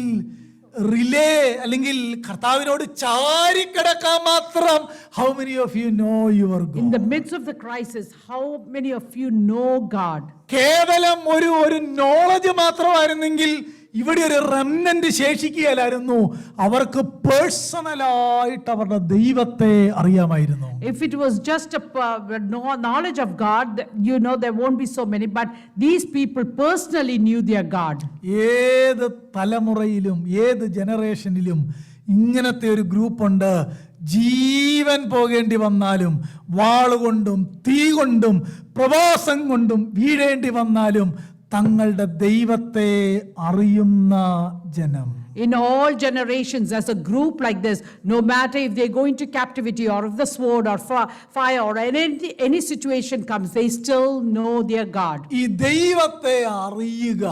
relay അല്ലെങ്കിൽ കർത്താവിനോട് ചാരിക്കിടക്കാൻ മാത്രം how many of you know your God? In the midst of the crisis, how many of you know God? കേവലം ഒരു നോളജ് മാത്രമായിരുന്നെങ്കിൽ ഇവിടെ ഒരു റെമനന്റ് ശേഷിക്കുകയില്ലായിരുന്നു. അവർക്ക് പേഴ്സണലായിട്ട് അവരുടെ ദൈവത്തെ അറിയാമായിരുന്നു. If it was just a knowledge of God, you know, there won't be so many, but these people personally knew their God. ഏത് തലമുറയിലും ഏത് ജനറേഷനിലും ഇങ്ങനത്തെ ഒരു ഗ്രൂപ്പുണ്ട്. ജീവൻ പോകേണ്ടി വന്നാലും വാളുകൊണ്ടും തീ കൊണ്ടും പ്രവാസം കൊണ്ടും വീഴേണ്ടി വന്നാലും തങ്ങളുടെ ദൈവത്തെ അറിയുന്ന ജനം. In all generations, as a group like this, no matter if they go into captivity or if the sword or fire or any situation comes, they still know their God. ഈ ദൈവത്തെ അറിയുക,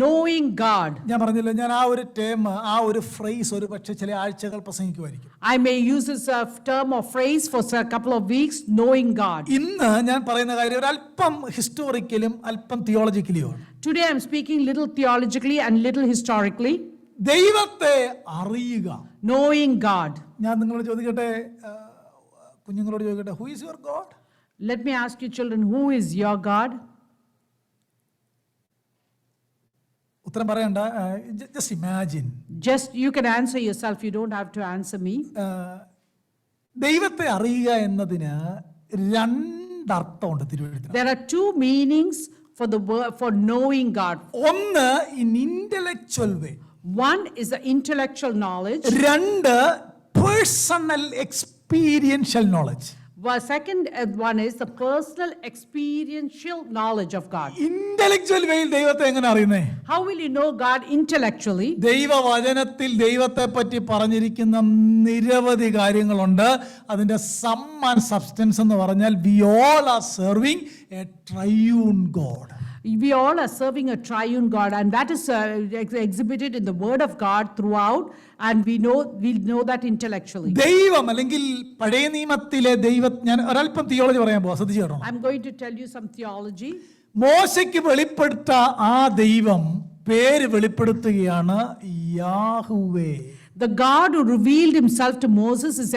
Knowing God. ഞാൻ പറഞ്ഞില്ല, ഞാൻ ആ ഒരു term, ആ ഒരു ഫ്രേസ് ഒരു പക്ഷേ ചില ആഴ്ചകൾ പ്രസംഗിക്കുമായിരിക്കും. I may use this term or phrase for a couple of weeks, knowing God. ഇന്ന് ഞാൻ പറയുന്ന കാര്യം ഒരു അല്പം ഹിസ്റ്റോറിക്കലും അല്പം തിയോളജിക്കലുമാണ്. Today I'm speaking little theologically and little historically. ദൈവത്തെ അറിയുക, Knowing God. ഞാൻ നിങ്ങളോട് ചോദിക്കട്ടെ, കുഞ്ഞുങ്ങളോട് ചോദിക്കട്ടെ, who is your God? Let me ask you children, who is your God? ഉത്തരം പറയണ്ട, just imagine. Just you can answer yourself, you don't have to answer me. ദൈവത്തെ അറിയുക എന്നതിന് രണ്ടർത്ഥമുണ്ട് തിരുവെഴുത്തിൽ. There are two meanings for the word for knowing God. ഒന്ന് in intellectual way, One is the intellectual knowledge. രണ്ട് personal experiential knowledge. Second one is the personal experiential knowledge of God. Intellectual വേയിൽ ദൈവത്തെ എങ്ങനെ അറിയുന്നേ? How will you know God intellectually? ദൈവവചനത്തിൽ ദൈവത്തെ പറ്റി പറഞ്ഞിരിക്കുന്ന നിരവധി കാര്യങ്ങളുണ്ട്. അതിന്റെ സം ആൻഡ് സബ്സ്റ്റൻസ് എന്ന് പറഞ്ഞാൽ we all are serving a triune God. We all are serving a triune God, and that is exhibited in the Word of God throughout, and we know that intellectually. ദൈവം അല്ലെങ്കിൽ പഴയ നിയമത്തിലെ ഞാൻ ഒരല്പം theology പറയാൻ പോവാ, ശ്രദ്ധിച്ചു കേട്ടോ. I'm going to tell you some theology. മോശയ്ക്ക് വെളിപ്പെടുത്ത ആ ദൈവം പേര് വെളിപ്പെടുത്തുകയാണ് യാഹുവേ. The God who revealed himself to Moses is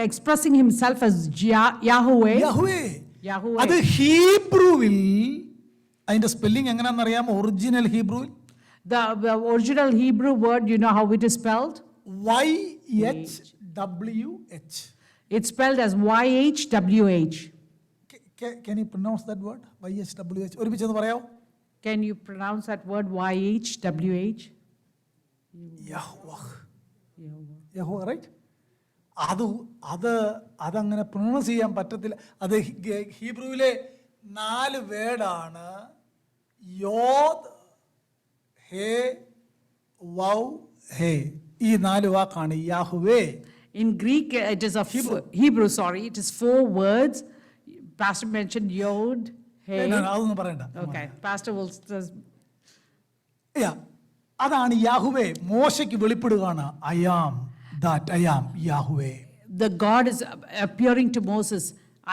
expressing himself as Yahweh. യാഹുവേ. Yahweh. അത് ഹീബ്രുവിൽ അതിന്റെ സ്പെല്ലിംഗ് എങ്ങനെയാണെന്ന് അറിയാമോ? ഒറിജിനൽ ഹീബ്രുവിൽ The original Hebrew word, you know how it is spelled? YHWH. It's spelled as YHWH. Can you pronounce that word? YHWH. ഒരുമിച്ചൊന്ന് പറയാമോ? Can you pronounce that word YHWH? യഹോവ, right? അതങ്ങനെ pronounce ചെയ്യാൻ പറ്റത്തില്ല. അത് ഹീബ്രുവിലെ 4 വേർഡാണ്. യോദ്, ഹേ, വൗ, ഹേ. ഈ 4 വാക്കാണ് യാഹുവേ. In Greek, it is Hebrew, it is 4 words. Pastor mentioned Yod, Hey. അതൊന്നും പറയണ്ട. Okay, Pastor will. അതാണ് യാഹുവേ. മോശയ്ക്ക് വെളിപ്പെടുകയാണ്, I am that I am Yahweh. The God is appearing to Moses.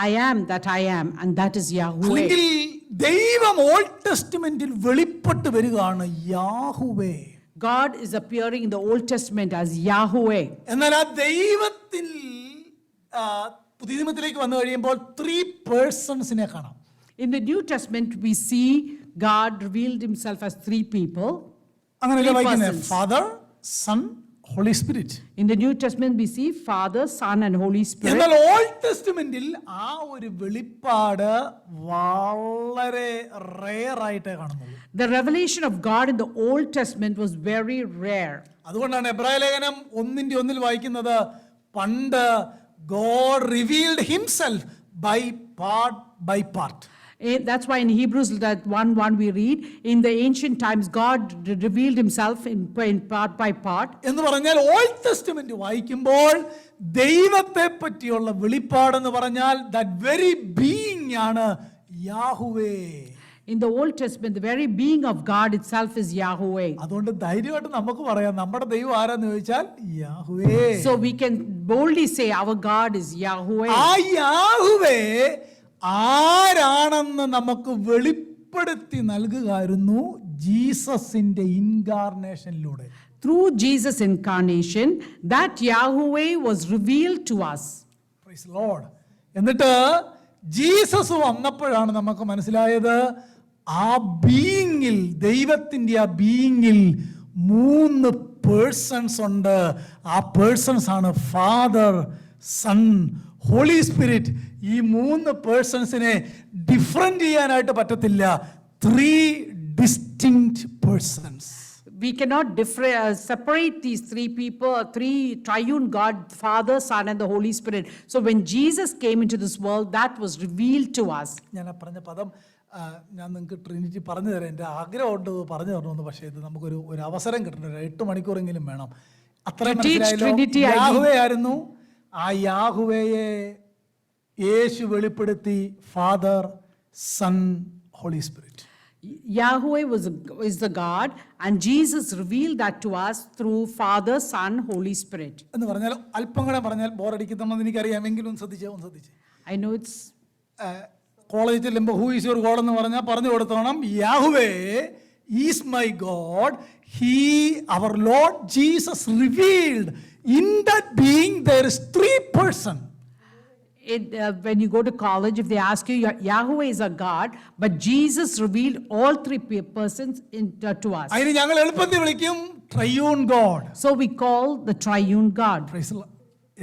I am that I am, and that is Yahweh. അല്ലെങ്കിൽ ദൈവം old ടെസ്റ്റ്മെന്റിൽ വെളിപ്പെട്ട് വരികയാണ് യാഹുവേ. God is appearing in the Old Testament as Yahweh. എന്നാൽ ആ ദൈവത്തിൽ പുതിയ നിയമത്തിലേക്ക് വന്നു കഴിയുമ്പോൾ 3 പേഴ്സൺസിനെ കാണാം. In the New Testament, we see God revealed himself as 3 people. അങ്ങനെയല്ലേ 3 വായിക്കുന്നത്? persons. Father, son, holy spirit. In the New Testament, we see Father, Son, and Holy Spirit. എന്നാൽ ഓൾഡ് ടെസ്റ്റ്മെന്റിൽ ആ ഒരു വെളിപ്പാട് വളരെ റെയർ ആയിട്ടേ കാണുന്നുള്ളൂ. The revelation of God in the Old Testament was very rare. അതുകൊണ്ടാണ് എബ്രായ ലേഖനം 1:1 വായിക്കുന്നത്, പണ്ട് God revealed himself by part. That's why in Hebrews that 1:1 we read, in the ancient times God revealed himself in part by part. എന്ന് പറഞ്ഞാൽ old testament വായിക്കുമ്പോൾ ദൈവത്തെ പറ്റിയുള്ള വെളിപ്പാടെന്ന് പറഞ്ഞാൽ ദാറ്റ് വെരി ബീയിങ് ആണ് യാഹുവേ. In the Old Testament, the very being of God itself is Yahweh. അതുകൊണ്ട് ധൈര്യമായിട്ട് നമുക്ക് പറയാം നമ്മുടെ ദൈവം ആരാന്ന് ചോദിച്ചാൽ യാഹുവേ. So we can boldly say our God is Yahweh. ആ യാഹുവേ ആരാണെന്ന് നമുക്ക് വെളിപ്പെടുത്തി നൽകുകയായിരുന്നു ജീസസിന്റെ ഇൻകാർണേഷനിലൂടെ. Through Jesus' incarnation, that Yahweh was revealed to us. Praise the Lord. എന്നിട്ട് ജീസസ് വന്നപ്പോഴാണ് നമുക്ക് മനസ്സിലായത് ആ ബീയിങ്ങിൽ, ദൈവത്തിൻ്റെ ആ ബീയിങ്ങിൽ 3 പേഴ്സൺസ് ഉണ്ട്. ആ പേഴ്സൺസ് ആണ് ഫാദർ, സൺ, ഹോളി സ്പിരിറ്റ്. ഈ 3 പേഴ്സൺസിനെ ഡിഫറെന്റ് ചെയ്യാനായിട്ട് പറ്റത്തില്ല. 3 distinct persons. We cannot separate these 3 people, 3 triune God, Father, Son, and the Holy Spirit. So when Jesus came into this world, that was revealed to us. ഞാൻ പറഞ്ഞ പദം ഞാൻ നിങ്ങൾക്ക് Trinity പറഞ്ഞു തരാം. എൻ്റെ ആഗ്രഹമുണ്ട് പറഞ്ഞു തരണമെന്ന്. പക്ഷേ ഇത് നമുക്കൊരു അവസരം കിട്ടണം. 8 മണിക്കൂറെങ്കിലും വേണം. അത്രയും Trinity, യാഹുവേ ആയിരുന്നു. ആ യാഹുവേയെ യേശു വെളിപ്പെടുത്തി father, son, holy spirit. Yahweh is the God, and Jesus revealed that to us through Father, Son, Holy Spirit. എന്ന് പറഞ്ഞാൽ അല്പം കൂടെ പറഞ്ഞാൽ ബോറടിക്കുന്നെന്ന് എനിക്കറിയാമെങ്കിലും ശ്രദ്ധിച്ചേ. I know it's കോളേജിൽ ചെല്ലുമ്പോൾ ഹൂ ഈസ് യുവർ ഗോഡ് എന്ന് പറഞ്ഞാൽ പറഞ്ഞു കൊടുത്തോണം, Yahweh is my God, he our Lord Jesus revealed in that being there is 3 persons. When you go to college, if they ask you, Yahweh is a God, but Jesus revealed all 3 persons to us. അതിന് ഞങ്ങൾ എളുപ്പത്തിൽ വിളിക്കും triune God. So we call the triune God.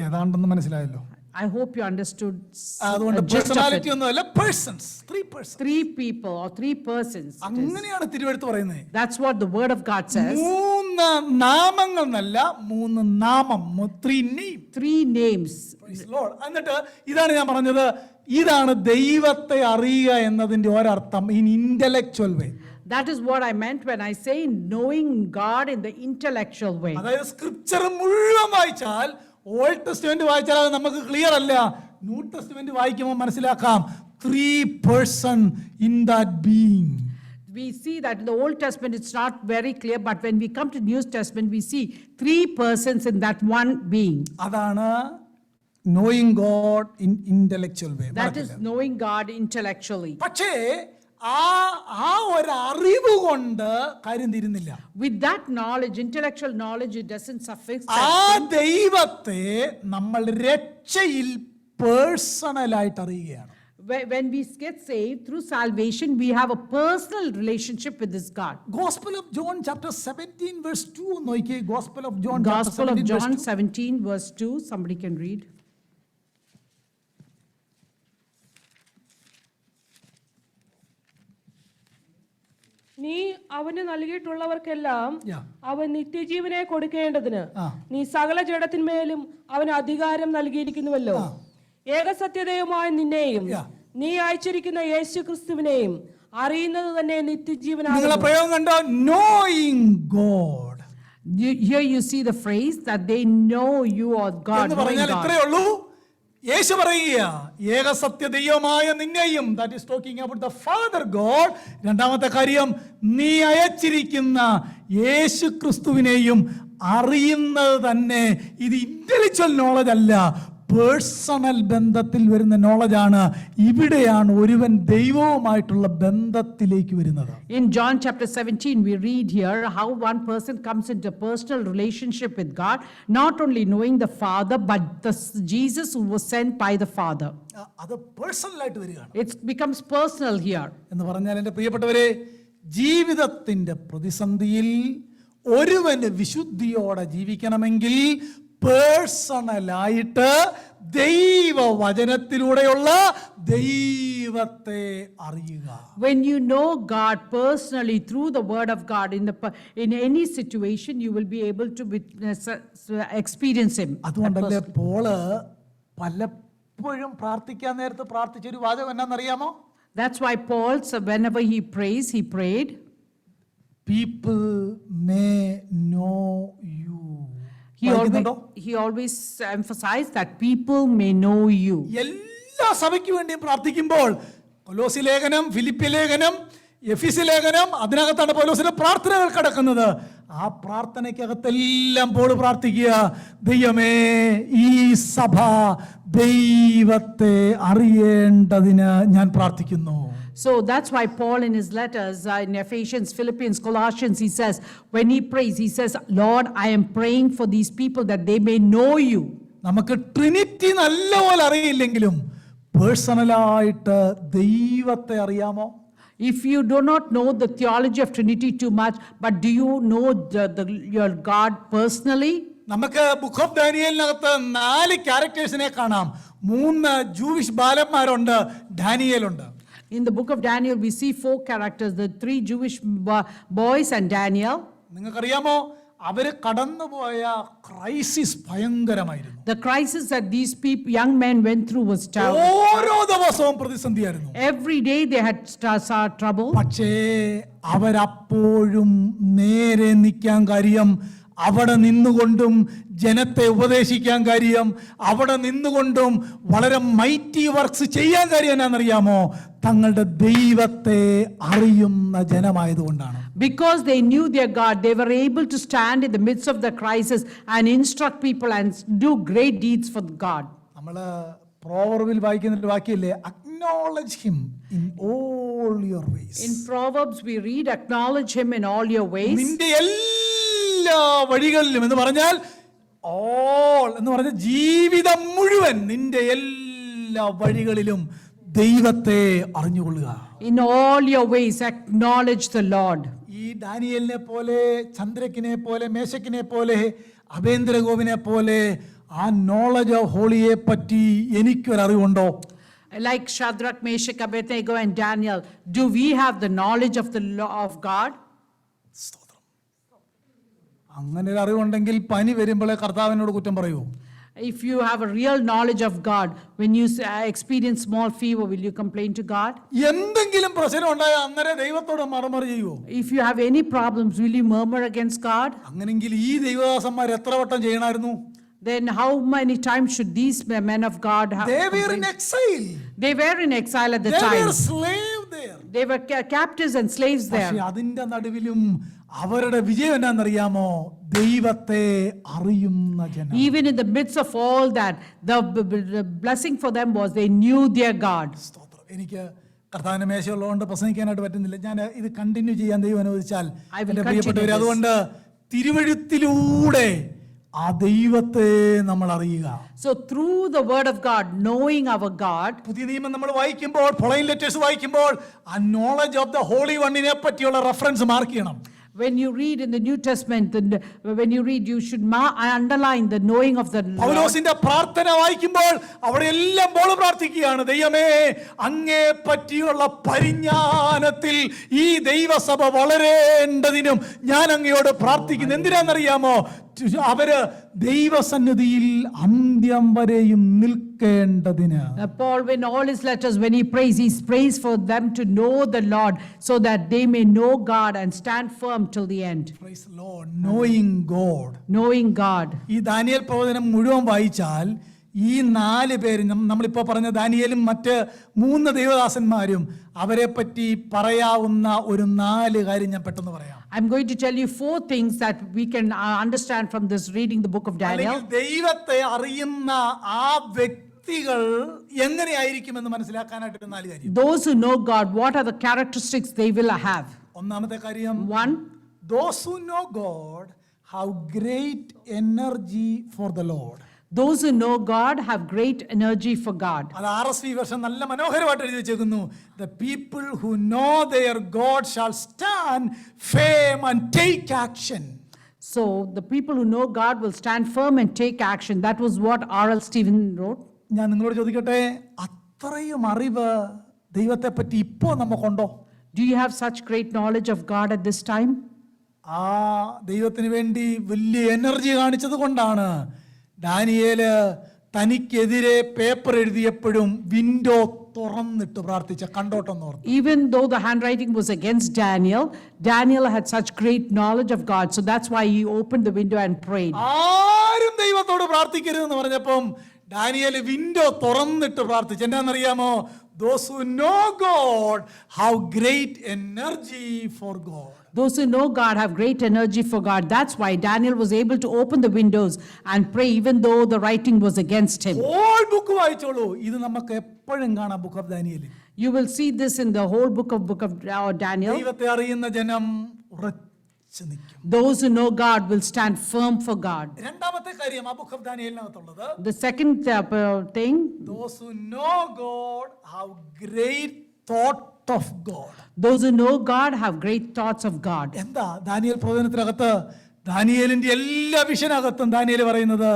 ഏതാണ്ടെന്ന് മനസ്സിലായല്ലോ. I hope you understood അതുകൊണ്ട് the gist of personality it. ഒന്നുമല്ല, persons, 3 persons. 3 people or 3 persons. it is. അങ്ങനെയാണ് തിരുവെഴുത്ത് പറയുന്നത്. That's what the word of God says. 3 നാമങ്ങൾ എന്നല്ല, 3 നാമം, 3 name. 3 names. Praise the Lord. എന്നിട്ട് ഇതാണ് ഞാൻ പറഞ്ഞത്, ഇതാണ് ദൈവത്തെ അറിയുക എന്നതിന്റെ ഒരർത്ഥം in intellectual way. That is what I meant when I say knowing God in the intellectual way. അതായത് സ്ക്രിപ്ചർ മുഴുവൻ വായിച്ചാൽ, ഓൾഡ് ടെസ്റ്റ്മെന്റ് വായിച്ചാൽ അത് നമുക്ക് ക്ലിയർ അല്ല. ന്യൂ ടെസ്റ്റ്മെന്റ് വായിക്കുമ്പോൾ മനസ്സിലാക്കാം 3 persons in that being. We see that in the Old Testament it's not very clear, but when we come to New Testament we see 3 persons in that one being. അതാണ് knowing God in intellectual way. That is knowing God intellectually. പക്ഷേ ആ ഒരു അറിവ് കൊണ്ട് കാര്യം തീരുന്നില്ല. With that knowledge, intellectual knowledge, it doesn't suffice. ആ ദൈവത്തെ നമ്മൾ രക്ഷയിൽ പേഴ്സണലായിട്ട് അറിയുകയാണ്. When we get saved through salvation, we have a personal relationship with this God. Gospel of John chapter 17 verse 2 നോക്കിയേ. Gospel of John Gospel of chapter 17 John verse 2. 17 verse 2, somebody can read. നീ അവന് നൽകിയിട്ടുള്ളവർക്കെല്ലാം Yeah. അവൻ നിത്യജീവനെ കൊടുക്കേണ്ടതിന് ആ. നീ സകല ജഡത്തിന്മേലും അവന് അധികാരം നൽകിയിരിക്കുന്നുവല്ലോ. ഏകസത്യതയുമായ നിന്നെയും Yeah. നീ അയച്ചിരിക്കുന്ന യേശു ക്രിസ്തുവിനെയും അറിയുന്നത് തന്നെ നിങ്ങളെ നിത്യജീവനാകുന്നു. പ്രയോഗം കണ്ടോ? knowing God. Here you see the phrase that they know you are God, എന്ന് knowing പറഞ്ഞാൽ God. ഇത്രയേ ഉള്ളൂ. യേശു പറയുക ഏകസത്യ ദൈവമായ നിന്നെയും, that is talking about the father God. രണ്ടാമത്തെ കാര്യം, നീ അയച്ചിരിക്കുന്ന യേശു ക്രിസ്തുവിനെയും അറിയുന്നത് തന്നെ. ഇത് ഇന്റലക്ച്വൽ നോളജ് അല്ല, പേഴ്സണൽ ബന്ധത്തിൽ വരുന്ന നോളജാണ്. ഇവിടെയാണ് ഒരുവൻ ദൈവവുമായിട്ടുള്ള ബന്ധത്തിലേക്ക് വരുന്നത്. In John chapter 17, we read here how one person comes into a personal relationship with God, not only knowing the Father, but Jesus who was sent by the Father. അത് പേഴ്സണലായിട്ട് വരികയാണ്. It becomes personal here. എന്ന് പറഞ്ഞാൽ എൻ്റെ പ്രിയപ്പെട്ടവരെ, ജീവിതത്തിൻ്റെ പ്രതിസന്ധിയിൽ ഒരുവന് വിശുദ്ധിയോടെ ജീവിക്കണമെങ്കിൽ പേഴ്സണലായിട്ട് ദൈവവചനത്തിലൂടെയുള്ള ദൈവത്തെ അറിയുക. When you know God personally through the word of God in any situation, you will be able to witness, experience Him. അതുകൊണ്ടല്ലേ പോള് പലപ്പോഴും പ്രാർത്ഥിക്കാൻ നേരത്ത് പ്രാർത്ഥിച്ചൊരു വാചകം എന്നാണെന്നറിയാമോ? That's why Paul, so whenever he prays, he prayed, People may know you. he always emphasized that people may know you. എല്ലാ സഭയ്ക്ക് വേണ്ടിയും പ്രാർത്ഥിക്കുമ്പോൾ കൊലോസി ലേഖനം, ഫിലിപ്പി ലേഖനം, എഫീസി ലേഖനം, അതിനകത്താണ് പൗലോസിന്റെ പ്രാർത്ഥനകൾ കിടക്കുന്നത്. ആ പ്രാർത്ഥനയ്ക്കകത്തെല്ലാം പോൾ പ്രാർത്ഥിക്കുക, ദൈവമേ ഈ സഭ ദൈവത്തെ അറിയേണ്ടതിന് ഞാൻ പ്രാർത്ഥിക്കുന്നു. So that's why Paul in his letters in Ephesians, Philippians, Colossians, he says, when he prays, he says, Lord, I am praying for these people that they may know you. നമുക്ക് Trinity നല്ലപോലെ അറിയില്ലെങ്കിലും പേഴ്സണലായിട്ട് ദൈവത്തെ അറിയാമോ? If you do not know the theology of Trinity too much, but do you know your God personally? നമുക്ക് book of ഡാനിയേലിനകത്ത് 4 ക്യാരക്ടേഴ്സിനെ കാണാം. 3 Jewish ബാലന്മാരുണ്ട്, ഡാനിയേലുണ്ട്. In the book of Daniel, we see 4 characters, the 3 Jewish boys and Daniel. നിങ്ങൾക്കറിയാമോ, അവര് കടന്നുപോയ crisis ഭയങ്കരമായിരുന്നു. The crisis that these young men went through was terrible. ഓരോ ദിവസവും പ്രതിസന്ധിയായിരുന്നു. Every day they had trouble. പക്ഷേ അവരപ്പോഴും നേരെ നിൽക്കാൻ കാര്യം, അവിടെ നിന്നുകൊണ്ടും ജനത്തെ ഉപദേശിക്കാൻ കാര്യം, അവിടെ നിന്നുകൊണ്ടും വളരെ മൈറ്റി വർക്ക്സ് ചെയ്യാൻ കാര്യം എന്നാണെന്നറിയാമോ? തങ്ങളുടെ ദൈവത്തെ അറിയുന്ന ജനമായതുകൊണ്ടാണ്. Because they knew their God, they were able to stand in the midst of the crisis and instruct people and do great deeds for God. നമ്മൾ പ്രോവർബിൽ വായിക്കുന്ന ഒരു വാക്യമില്ലേ, acknowledge him in all your ways. In Proverbs we read, acknowledge him in all your ways. നിന്റെ എല്ലാ വഴികളിലും എന്ന് പറഞ്ഞാൽ all എന്ന് പറഞ്ഞ ജീവിതം മുഴുവൻ നിന്റെ എല്ലാ വഴികളിലും ദൈവത്തെ അറിഞ്ഞുകൊള്ളുക. In all your ways acknowledge the Lord. ഈ ഡാനിയേലിനെ പോലെ, ചന്ദ്രക്കിനെ പോലെ, മേശക്കിനെ പോലെ, അബേന്ദ്രഗോവിനെ പോലെ ആ നോളജ് ഓഫ് ഹോളിയെ പറ്റി എനിക്കൊരറിവുണ്ടോ? Like Shadrach, Meshach, Abednego and Daniel, do we have the knowledge of the law of God? അങ്ങനെ ഒരു അറിവുണ്ടെങ്കിൽ പനി വരുമ്പോഴേ കർത്താവിനോട് കുറ്റം പറയൂ? If you have a real knowledge of God, when you experience small fever, will you complain to God? എന്തെങ്കിലും പ്രശ്നം ഉണ്ടായാൽ അന്നേരം ദൈവത്തോട് മറുമറി ചെയ്യുവോ? If you have any problems, will you murmur against God? അങ്ങനെങ്കിൽ ഈ ദൈവദാസന്മാർ എത്ര വട്ടം ചെയ്യണമായിരുന്നു? Then how many times should these men of God have? They were in exile. They were in exile at the They time. were slave there. They were captives and slaves പക്ഷേ there. അതിന്റെ നടുവിലും അവരുടെ വിജയം എന്താണെന്നറിയാമോ? ദൈവത്തെ അറിയുന്ന ജനം. Even in the midst of all that, the blessing for them was they knew their God. സ്തോത്രം. എനിക്ക് കർത്താവിന്റെ മേശയുള്ളതുകൊണ്ട് പ്രസംഗിക്കാനായിട്ട് പറ്റുന്നില്ല. ഞാൻ ഇത് കണ്ടിന്യൂ ചെയ്യാൻ ദൈവം അനുവദിച്ചാൽ I will എൻ്റെ continue പ്രിയപ്പെട്ടവരെ, this. അതുകൊണ്ട് തിരുവെഴുത്തിലൂടെ ആ ദൈവത്തെ നമ്മൾ അറിയുക. So through the word of God, knowing our God, പുതിയ നിയമം നമ്മൾ വായിക്കുമ്പോൾ, ഫോളോയിങ് ലെറ്റേഴ്സ് വായിക്കുമ്പോൾ ആ നോളജ് ഓഫ് ദ ഹോളി വണ്ണിനെ പറ്റിയുള്ള റെഫറൻസ് മാർക്ക് ചെയ്യണം. when you read in the New Testament, when you read, you should underline the knowing of the Lord. പൗലോസിന്റെ പ്രാർത്ഥന വായിക്കുമ്പോൾ അവിടെ എല്ലാം പോൾ പ്രാർത്ഥിക്കുകയാണ്, ദൈവമേ അങ്ങേ പറ്റിയുള്ള പരിജ്ഞാനത്തിൽ ഈ ദൈവസഭ വളരേണ്ടതിനും ഞാൻ അങ്ങയോട് പ്രാർത്ഥിക്കുന്നു. എന്തിനാണെന്നറിയാമോ? അവര് ദൈവസന്നിധിയിൽ അന്ത്യം വരെയും നിൽക്കേണ്ടതിന്. Paul, in all his letters, when he prays for them to know the Lord, so that they may know God and stand firm till the end. Praise the Lord. Knowing God. Knowing God. ഈ Daniel പ്രവചനം മുഴുവൻ വായിച്ചാൽ ഈ 4 പേരും നമ്മളിപ്പോൾ പറഞ്ഞ ദാനിയേലും മറ്റ് 3 ദൈവദാസന്മാരും അവരെ പറ്റി പറയാവുന്ന ഒരു 4 കാര്യം ഞാൻ പെട്ടെന്ന് പറയാം. I'm going to tell you 4 things that we can understand from this reading the book of Daniel. അല്ലെങ്കിൽ ദൈവത്തെ അറിയുന്ന ആ വ്യക്തികൾ എങ്ങനെയായിരിക്കുമെന്ന് മനസ്സിലാക്കാനായിട്ട് 4 കാര്യം. Those who know God, what are the characteristics they will have? ഒന്നാമത്തെ കാര്യം, 1, those who know God have great energy for the Lord. those who know God have great energy for God. അത് RSV വേർഷൻ നല്ല മനോഹരമായിട്ട് എഴുതി വെച്ചേക്കുന്നു. The people who know their God shall stand firm and take action. So the people who know God will stand firm and take action. That was what R.L. Stephen wrote. ഞാൻ നിങ്ങളോട് ചോദിക്കട്ടെ, അത്രയും അറിവ് ദൈവത്തെ പറ്റി ഇപ്പോൾ നമുക്കുണ്ടോ? Do you have such great knowledge of God at this time? ആ ദൈവത്തിന് വേണ്ടി വലിയ എനർജി കാണിച്ചത് കൊണ്ടാണ് ദാനിയേല് തനിക്കെതിരെ പേപ്പർ എഴുതിയപ്പോഴും വിൻഡോ തുറന്നിട്ട് പ്രാർത്ഥിച്ച കണ്ടോട്ടെന്ന് ഓർത്തു. Even though the handwriting was against Daniel, Daniel had such great knowledge of God. So that's why he opened the window and prayed. ആരും ദൈവത്തോട് പ്രാർത്ഥിക്കരുതെന്ന് പറഞ്ഞപ്പം ദാനിയേല് വിൻഡോ തുറന്നിട്ട് പ്രാർത്ഥിച്ചു. എന്താണെന്നറിയാമോ? Those who know God have great energy for God. Those who know God have great energy for God. That's why Daniel was able to open the windows and pray even though the writing was against him. Whole book വായിച്ചോളൂ. ഇത് നമുക്ക് എപ്പോഴും കാണാം book of Daniel. You will see this in the whole book of Daniel. ദൈവത്തെ അറിയുന്ന ജനം ഉറച്ചു നിൽക്കും. Those who know God will stand firm for God. രണ്ടാമത്തെ കാര്യം ആ ബുക്ക് ഓഫ് ദാനിയേലിനകത്തുള്ളത്, The second thing, those who know God have great thought of God. those who know God have great thoughts of God. എന്താ Daniel പ്രവചനത്തിനകത്ത്, ദാനിയേലിന്റെ എല്ലാ വിഷനകത്തും Daniel പറയുന്നത്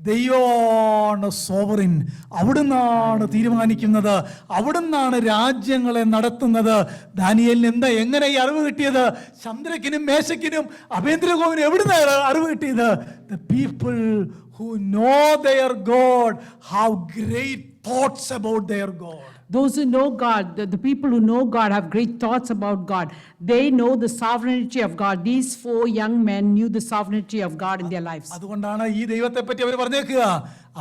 ദൈവമാണ് sovereign, അവിടുന്നാണ് തീരുമാനിക്കുന്നത്, അവിടുന്നാണ് രാജ്യങ്ങളെ നടത്തുന്നത്. ദാനിയേലിന് എന്താ എങ്ങനെ ഈ അറിവ് കിട്ടിയത്? ചന്ദ്രക്കിനും മേശക്കിനും അഭേന്ദ്രഗോവിനും എവിടുന്നാണ് അറിവ് കിട്ടിയത്? The people who know their God have great thoughts about their God. Those who know God, the people who know God have great thoughts about God. They know the sovereignty of God. These 4 young men knew the sovereignty of God in their lives. അതുകൊണ്ടാണ് ഈ ദൈവത്തെ പറ്റി അവർ പറഞ്ഞേക്കുക,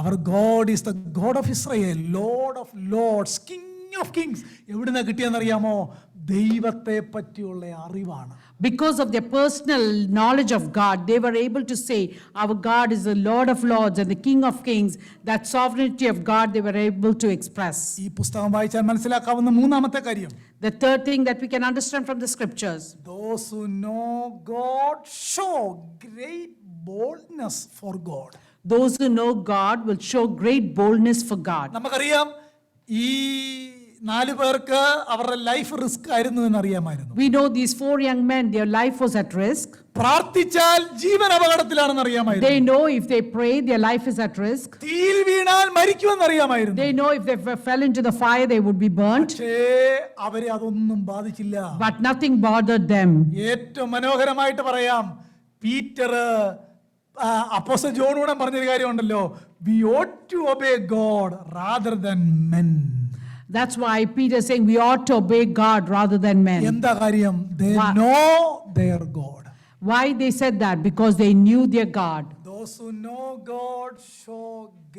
our God is the God of Israel, Lord of lords, king of kings. എവിടുന്ന കിട്ടിയെന്നറിയാമോ? ദൈവത്തെ പറ്റിയുള്ള അറിവാണ്. Because of their personal knowledge of God, they were able to say, our God is the Lord of lords and the King of kings. That sovereignty of God they were able to express. ഈ പുസ്തകം വായിച്ചാൽ മനസ്സിലാക്കാവുന്ന മൂന്നാമത്തെ കാര്യം, The third thing that we can understand from the scriptures, those who know God show great boldness for God. those who know God will show great boldness for God. നമുക്കറിയാം ഈ 4 പേർക്ക് അവരുടെ life risk ആയിരുന്നു എന്നറിയാമായിരുന്നു. We know these 4 young men, their life was at risk. പ്രാർത്ഥിച്ചാൽ ജീവൻ അപകടത്തിലാണെന്ന് അറിയാമായിരുന്നു. They know if they pray, their life is at risk. തീയിൽ വീണാൽ മരിക്കുമെന്ന് അറിയാമായിരുന്നു. They know if they fell into the fire, they would be burnt. പക്ഷേ അവരെ അതൊന്നും ബാധിച്ചില്ല. But nothing bothered them. ഏറ്റവും മനോഹരമായിട്ട് പറയാം, പീറ്റർ അപ്പോസ്തലൻ ജോണോട് പറഞ്ഞൊരു കാര്യമുണ്ടല്ലോ, we ought to obey God rather than men. That's why Peter is saying we ought to obey God rather than men. എന്താ കാര്യം? They Why? know their God. Why they said that? Because they knew their God. Those who know God show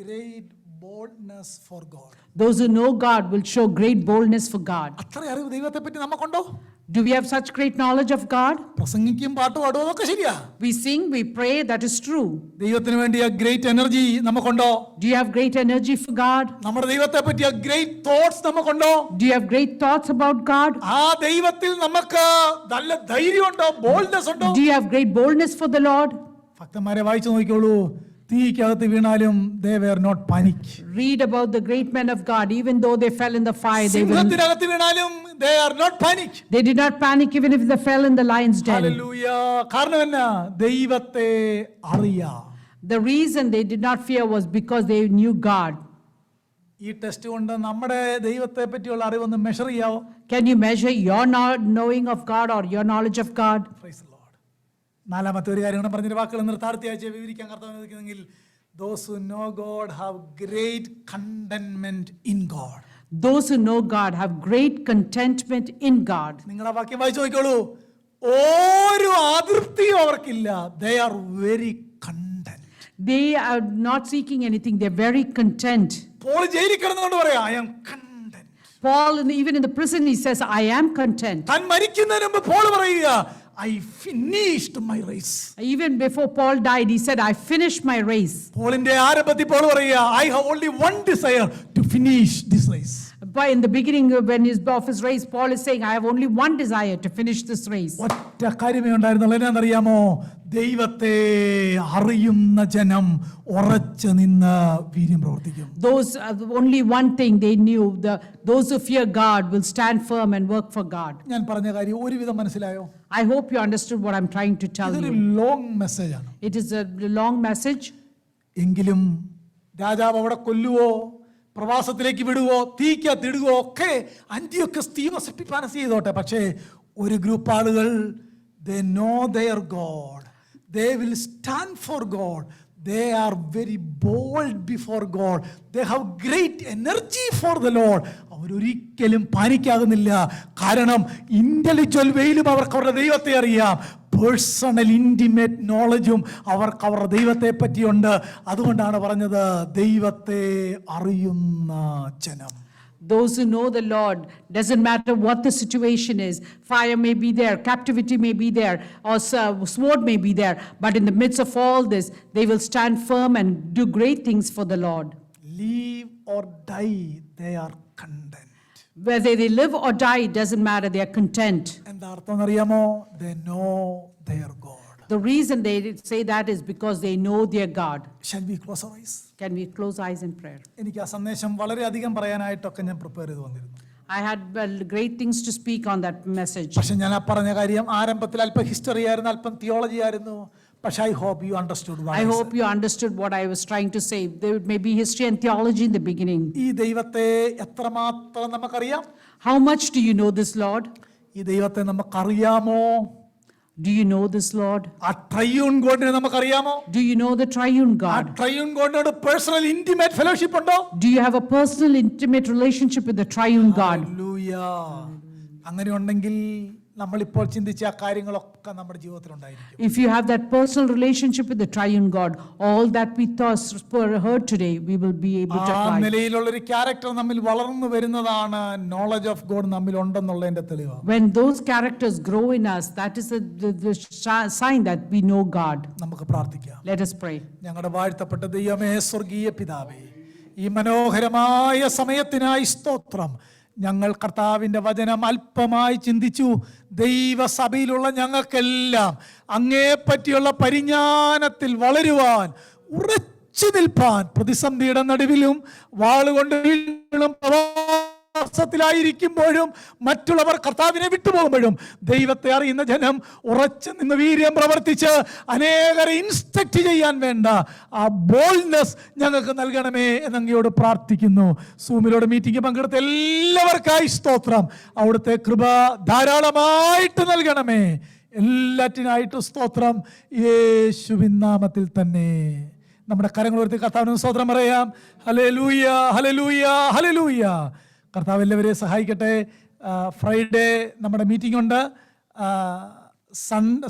great boldness for God. Those who know God will show great boldness for God. അത്ര അറിവ് ദൈവത്തെ പറ്റി നമുക്കുണ്ടോ? Do we have such great knowledge of God? പ്രസംഗിക്കും പാട്ട് പാടും അതൊക്കെ ശരിയാ. We sing, we pray, that is true. ദൈവത്തിന് വേണ്ടി ആ ഗ്രേറ്റ് എനർജി നമുക്കുണ്ടോ? Do you have great energy for God? നമ്മുടെ ദൈവത്തെ പറ്റി ആ ഗ്രേറ്റ് തോട്ട്സ് നമുക്കുണ്ടോ? Do you have great thoughts about God? ആ ദൈവത്തിൽ നമുക്ക് നല്ല ധൈര്യമുണ്ടോ? ബോൾഡ്നെസ് ഉണ്ടോ? Do you have great boldness for the Lord? ഭക്തന്മാരെ വായിച്ചു നോക്കിക്കോളൂ, തീക്കകത്ത് വീണാലും they were not panic. Read about the great men of God. Even though they fell in the fire, സിംഹത്തിനകത്ത് വീണാലും they are not panic. they did not panic even if they fell in the lion's den. Hallelujah. കാരണം എന്നാ? ദൈവത്തെ അറിയാം. The reason they did not fear was because they knew God. ഈ test കൊണ്ട് നമ്മുടെ ദൈവത്തെ പറ്റിയുള്ള അറിവൊന്ന് measure ചെയ്യാവോ? Can you measure your knowing of God or your knowledge of God? Praise the Lord. നാലാമത്തെ ഒരു കാര്യം കൂടെ പറഞ്ഞൊരു വാക്കുകൾ നിർത്താർത്ഥിയാഴ്ച വിവരിക്കാൻ കർത്താവ് അനുവദിക്കുന്നെങ്കിൽ, those who know God have great contentment in God. Those who know God have great contentment in God. നിങ്ങൾ ആ വാക്യം വായിച്ചു നോക്കിക്കോളൂ, ഒരു അതൃപ്തിയും അവർക്കില്ല. They are very content. They are not seeking anything, they're very content. Paul ജയിലിൽ കിടന്നുകൊണ്ട് പറയാം, I am content. Paul, even in the prison, he says, I am content. താൻ മരിക്കുന്നതിന് മുമ്പ് പോൾ പറയുക, I finished my race. Even before Paul died, he said, I finished my race. പോളിന്റെ ആരംഭത്തിൽ Paul പറയുക, I have only one desire, to finish this race. But in the beginning, when he's of his race, Paul is saying, I have only one desire, to finish this race. ഒറ്റ കാര്യമേ ഉണ്ടായിരുന്നുള്ളൂ, എന്നാണെന്നറിയാമോ? ദൈവത്തെ അറിയുന്ന ജനം ഉറച്ചു നിന്ന് വീര്യം പ്രവർത്തിക്കും. Those only one thing they knew, those who fear God will stand firm and work for God. ഞാൻ പറഞ്ഞ കാര്യം ഒരുവിധം മനസ്സിലായോ? I hope you understood what I'm trying to tell ഇതൊരു you. ലോങ് മെസ്സേജ് ആണ്. It is a long message. എങ്കിലും രാജാവ് അവിടെ കൊല്ലുവോ, പ്രവാസത്തിലേക്ക് വിടുവോ, തീക്കത്തിടുവോ ഒക്കെ അന്ത്യോക്കസ് തീ നശിപ്പിപ്പാൻ ചെയ്തോട്ടെ, പക്ഷേ ഒരു ഗ്രൂപ്പ് ആളുകൾ, they know their God, they will stand for God, they are very bold before God, they have great energy for the Lord. അവരൊരിക്കലും പാനിക്കാകുന്നില്ല, കാരണം ഇന്റലിക്ച്വൽ വെയിലും അവർക്ക് അവരുടെ ദൈവത്തെ അറിയാം, പേഴ്സണൽ ഇൻറ്റിമേറ്റ് നോളജും അവർക്ക് അവരുടെ ദൈവത്തെ പറ്റിയുണ്ട്. അതുകൊണ്ടാണ് പറഞ്ഞത് ദൈവത്തെ അറിയുന്ന ജനം. Those who know the Lord, doesn't matter what the situation is, fire may be there, captivity may be there, or sword may be there, but in the midst of all this, they will stand firm and do great things for the Lord. Live or die, they are content. Whether they live or die, it doesn't matter, they are content. എന്താ അർത്ഥം അറിയാമോ? They know their God. The reason they say that is because they know their God. Shall we close our eyes? Can we close eyes in prayer? എനിക്ക് ആ സന്ദേശം വളരെയധികം പറയാനായിട്ടൊക്കെ ഞാൻ prepare ചെയ്ത് വന്നിരുന്നു. I had great things to speak on that message. പക്ഷെ ഞാൻ ആ പറഞ്ഞ കാര്യം ആരംഭത്തിൽ അല്പം ഹിസ്റ്ററി ആയിരുന്നു, അല്പം തിയോളജി ആയിരുന്നു. പക്ഷെ I hope you understood what I I hope said. you understood what I was trying to say. There may be history and theology in the beginning. ഈ ദൈവത്തെ എത്രമാത്രം നമുക്കറിയാം? How much do you know this Lord? ഈ ദൈവത്തെ നമുക്കറിയാമോ? Do you know this Lord? ആ triune ഗോഡിനെ നമുക്കറിയാമോ? Do you know the triune ആ God? ട്രൈയൂൺ ഗോഡിനോട് പേഴ്സണൽ ഇന്റിമേറ്റ് ഫെലോഷിപ്പ് ഉണ്ടോ? Do you have a personal, intimate relationship with the triune God? Hallelujah. അങ്ങനെ ഉണ്ടെങ്കിൽ നമ്മളിപ്പോൾ ചിന്തിച്ച ആ കാര്യങ്ങളൊക്കെ നമ്മുടെ ജീവിതത്തിൽ ഉണ്ടായിരിക്കും. If you have that personal relationship with the triune God, all that we heard today, we will be able to ആ apply. നിലയിലുള്ള ഒരു ക്യാരക്ടർ നമ്മിൽ വളർന്നു വരുന്നതാണ് നോളജ് ഓഫ് ഗോഡ് നമ്മിൽ ഉണ്ടെന്നുള്ളതിന്റെ തെളിവ്. When those characters grow in us, that is the sign that we know God. നമുക്ക് പ്രാർത്ഥിക്കാം. Let us pray. ഞങ്ങളുടെ വാഴ്ത്തപ്പെട്ട ദൈവമേ, സ്വർഗീയ പിതാവേ, ഈ മനോഹരമായ സമയത്തിനായി സ്തോത്രം. ഞങ്ങൾ കർത്താവിൻ്റെ വചനം അല്പമായി ചിന്തിച്ചു. ദൈവസഭയിലുള്ള ഞങ്ങൾക്കെല്ലാം അങ്ങേപ്പറ്റിയുള്ള പരിജ്ഞാനത്തിൽ വളരുവാൻ, ഉറച്ചു നിൽപ്പാൻ, പ്രതിസന്ധിയുടെ നടുവിലും വാളുകൊണ്ട് പ്രവാസത്തിലായിരിക്കുമ്പോഴും മറ്റുള്ളവർ കർത്താവിനെ വിട്ടുപോകുമ്പോഴും ദൈവത്തെ അറിയുന്ന ജനം ഉറച്ചു നിന്ന് വീര്യം പ്രവർത്തിച്ച് അനേകരെ ഇൻസ്ട്രക്ട് ചെയ്യാൻ വേണ്ട ആ ബോൾഡ്നെസ് ഞങ്ങൾക്ക് നൽകണമേ എന്നങ്ങയോട് പ്രാർത്ഥിക്കുന്നു. സൂമിലൂടെ മീറ്റിംഗ് പങ്കെടുത്ത എല്ലാവർക്കായി സ്തോത്രം. അവിടുത്തെ കൃപ ധാരാളമായിട്ട് നൽകണമേ. എല്ലാറ്റിനായിട്ടും സ്തോത്രം. യേശുവിൻ നാമത്തിൽ തന്നെ നമ്മുടെ കരങ്ങൾ ഉയർത്തി കർത്താവിന് സ്തോത്രം പറയാം. Hallelujah, hallelujah, hallelujah. കർത്താവ് എല്ലാവരെയും സഹായിക്കട്ടെ. ഫ്രൈഡേ നമ്മുടെ മീറ്റിംഗ് ഉണ്ട്.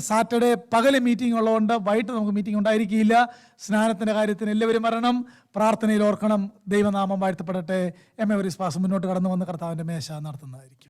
സാറ്റർഡേ പകല് മീറ്റിംഗ് ഉള്ളതുകൊണ്ട് വൈകിട്ട് നമുക്ക് മീറ്റിംഗ് ഉണ്ടായിരിക്കില്ല. സ്നാനത്തിൻ്റെ കാര്യത്തിന് എല്ലാവരും വരണം. പ്രാർത്ഥനയിൽ ഓർക്കണം. ദൈവനാമം വാഴ്ത്തപ്പെടട്ടെ. എം എ വരീസ് പാസ് മുന്നോട്ട് കടന്നു വന്ന് കർത്താവിൻ്റെ മേശ നടത്തുന്നതായിരിക്കും.